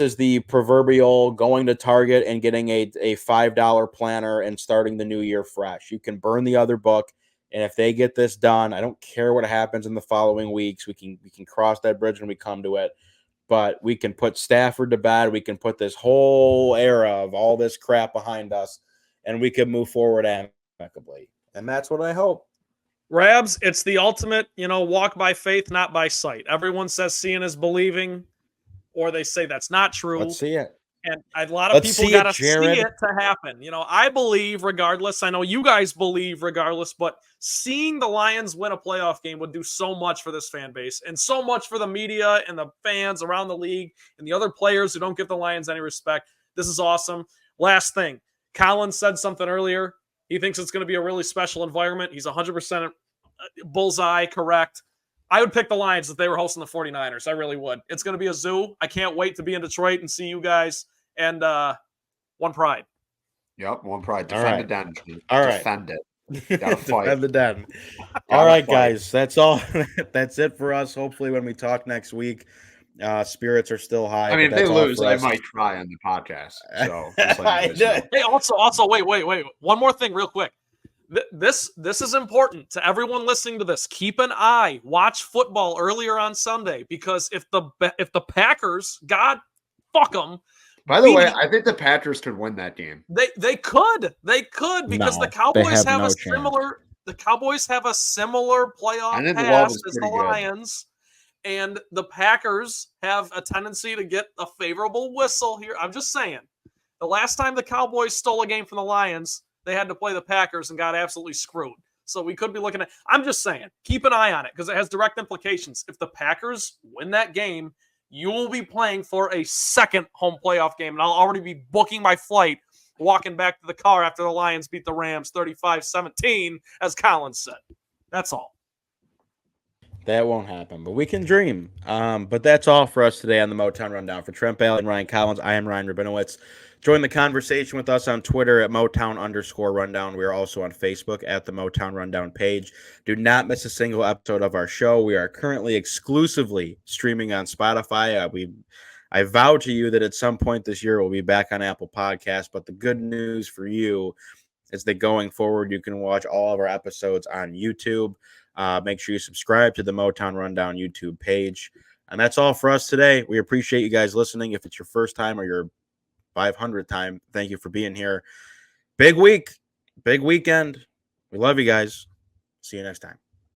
is the proverbial going to Target and getting a $5 planner and starting the new year fresh. You can burn the other book. And if they get this done, I don't care what happens in the following weeks. We can cross that bridge when we come to it. But we can put Stafford to bed. We can put this whole era of all this crap behind us, and we can move forward amicably. And that's what I hope. Rabs, it's the ultimate, walk by faith, not by sight. Everyone says seeing is believing, or they say that's not true. Let's see it. And a lot of people got to see it to happen. I believe regardless. I know you guys believe regardless, but seeing the Lions win a playoff game would do so much for this fan base and so much for the media and the fans around the league and the other players who don't give the Lions any respect. This is awesome. Last thing, Collins said something earlier. He thinks it's going to be a really special environment. He's 100% bullseye correct. I would pick the Lions if they were hosting the 49ers. I really would. It's going to be a zoo. I can't wait to be in Detroit and see you guys. And one pride. Yep, one pride. Defend the den. All right. Defend it. Gotta fight. Defend the den. All right, guys. That's all. That's it for us. Hopefully when we talk next week, spirits are still high. I mean, if they lose, I might cry on the podcast. So hey, also, wait. One more thing real quick. This is important to everyone listening to this. Keep an eye. Watch football earlier on Sunday, because if the Packers, God fuck them. By the way, I think the Packers could win that game. They could because the Cowboys have the Cowboys have a similar playoff pass as the Lions, and the Packers have a tendency to get a favorable whistle here. I'm just saying, the last time the Cowboys stole a game from the Lions, they had to play the Packers and got absolutely screwed. So we could be looking at, I'm just saying, keep an eye on it because it has direct implications. If the Packers win that game, you will be playing for a second home playoff game. And I'll already be booking my flight, walking back to the car after the Lions beat the Rams 35-17, as Collins said. That's all. That won't happen, but we can dream. But that's all for us today on the Motown Rundown. For Trent Bailey and Ryan Collins, I am Ryan Rabinowitz. Join the conversation with us on Twitter at Motown_Rundown. We are also on Facebook at the Motown Rundown page. Do not miss a single episode of our show. We are currently exclusively streaming on Spotify. I vow to you that at some point this year we'll be back on Apple Podcasts. But the good news for you is that going forward, you can watch all of our episodes on YouTube. Make sure you subscribe to the Motown Rundown YouTube page. And that's all for us today. We appreciate you guys listening. If it's your first time or your 500th time, thank you for being here. Big week, big weekend. We love you guys. See you next time.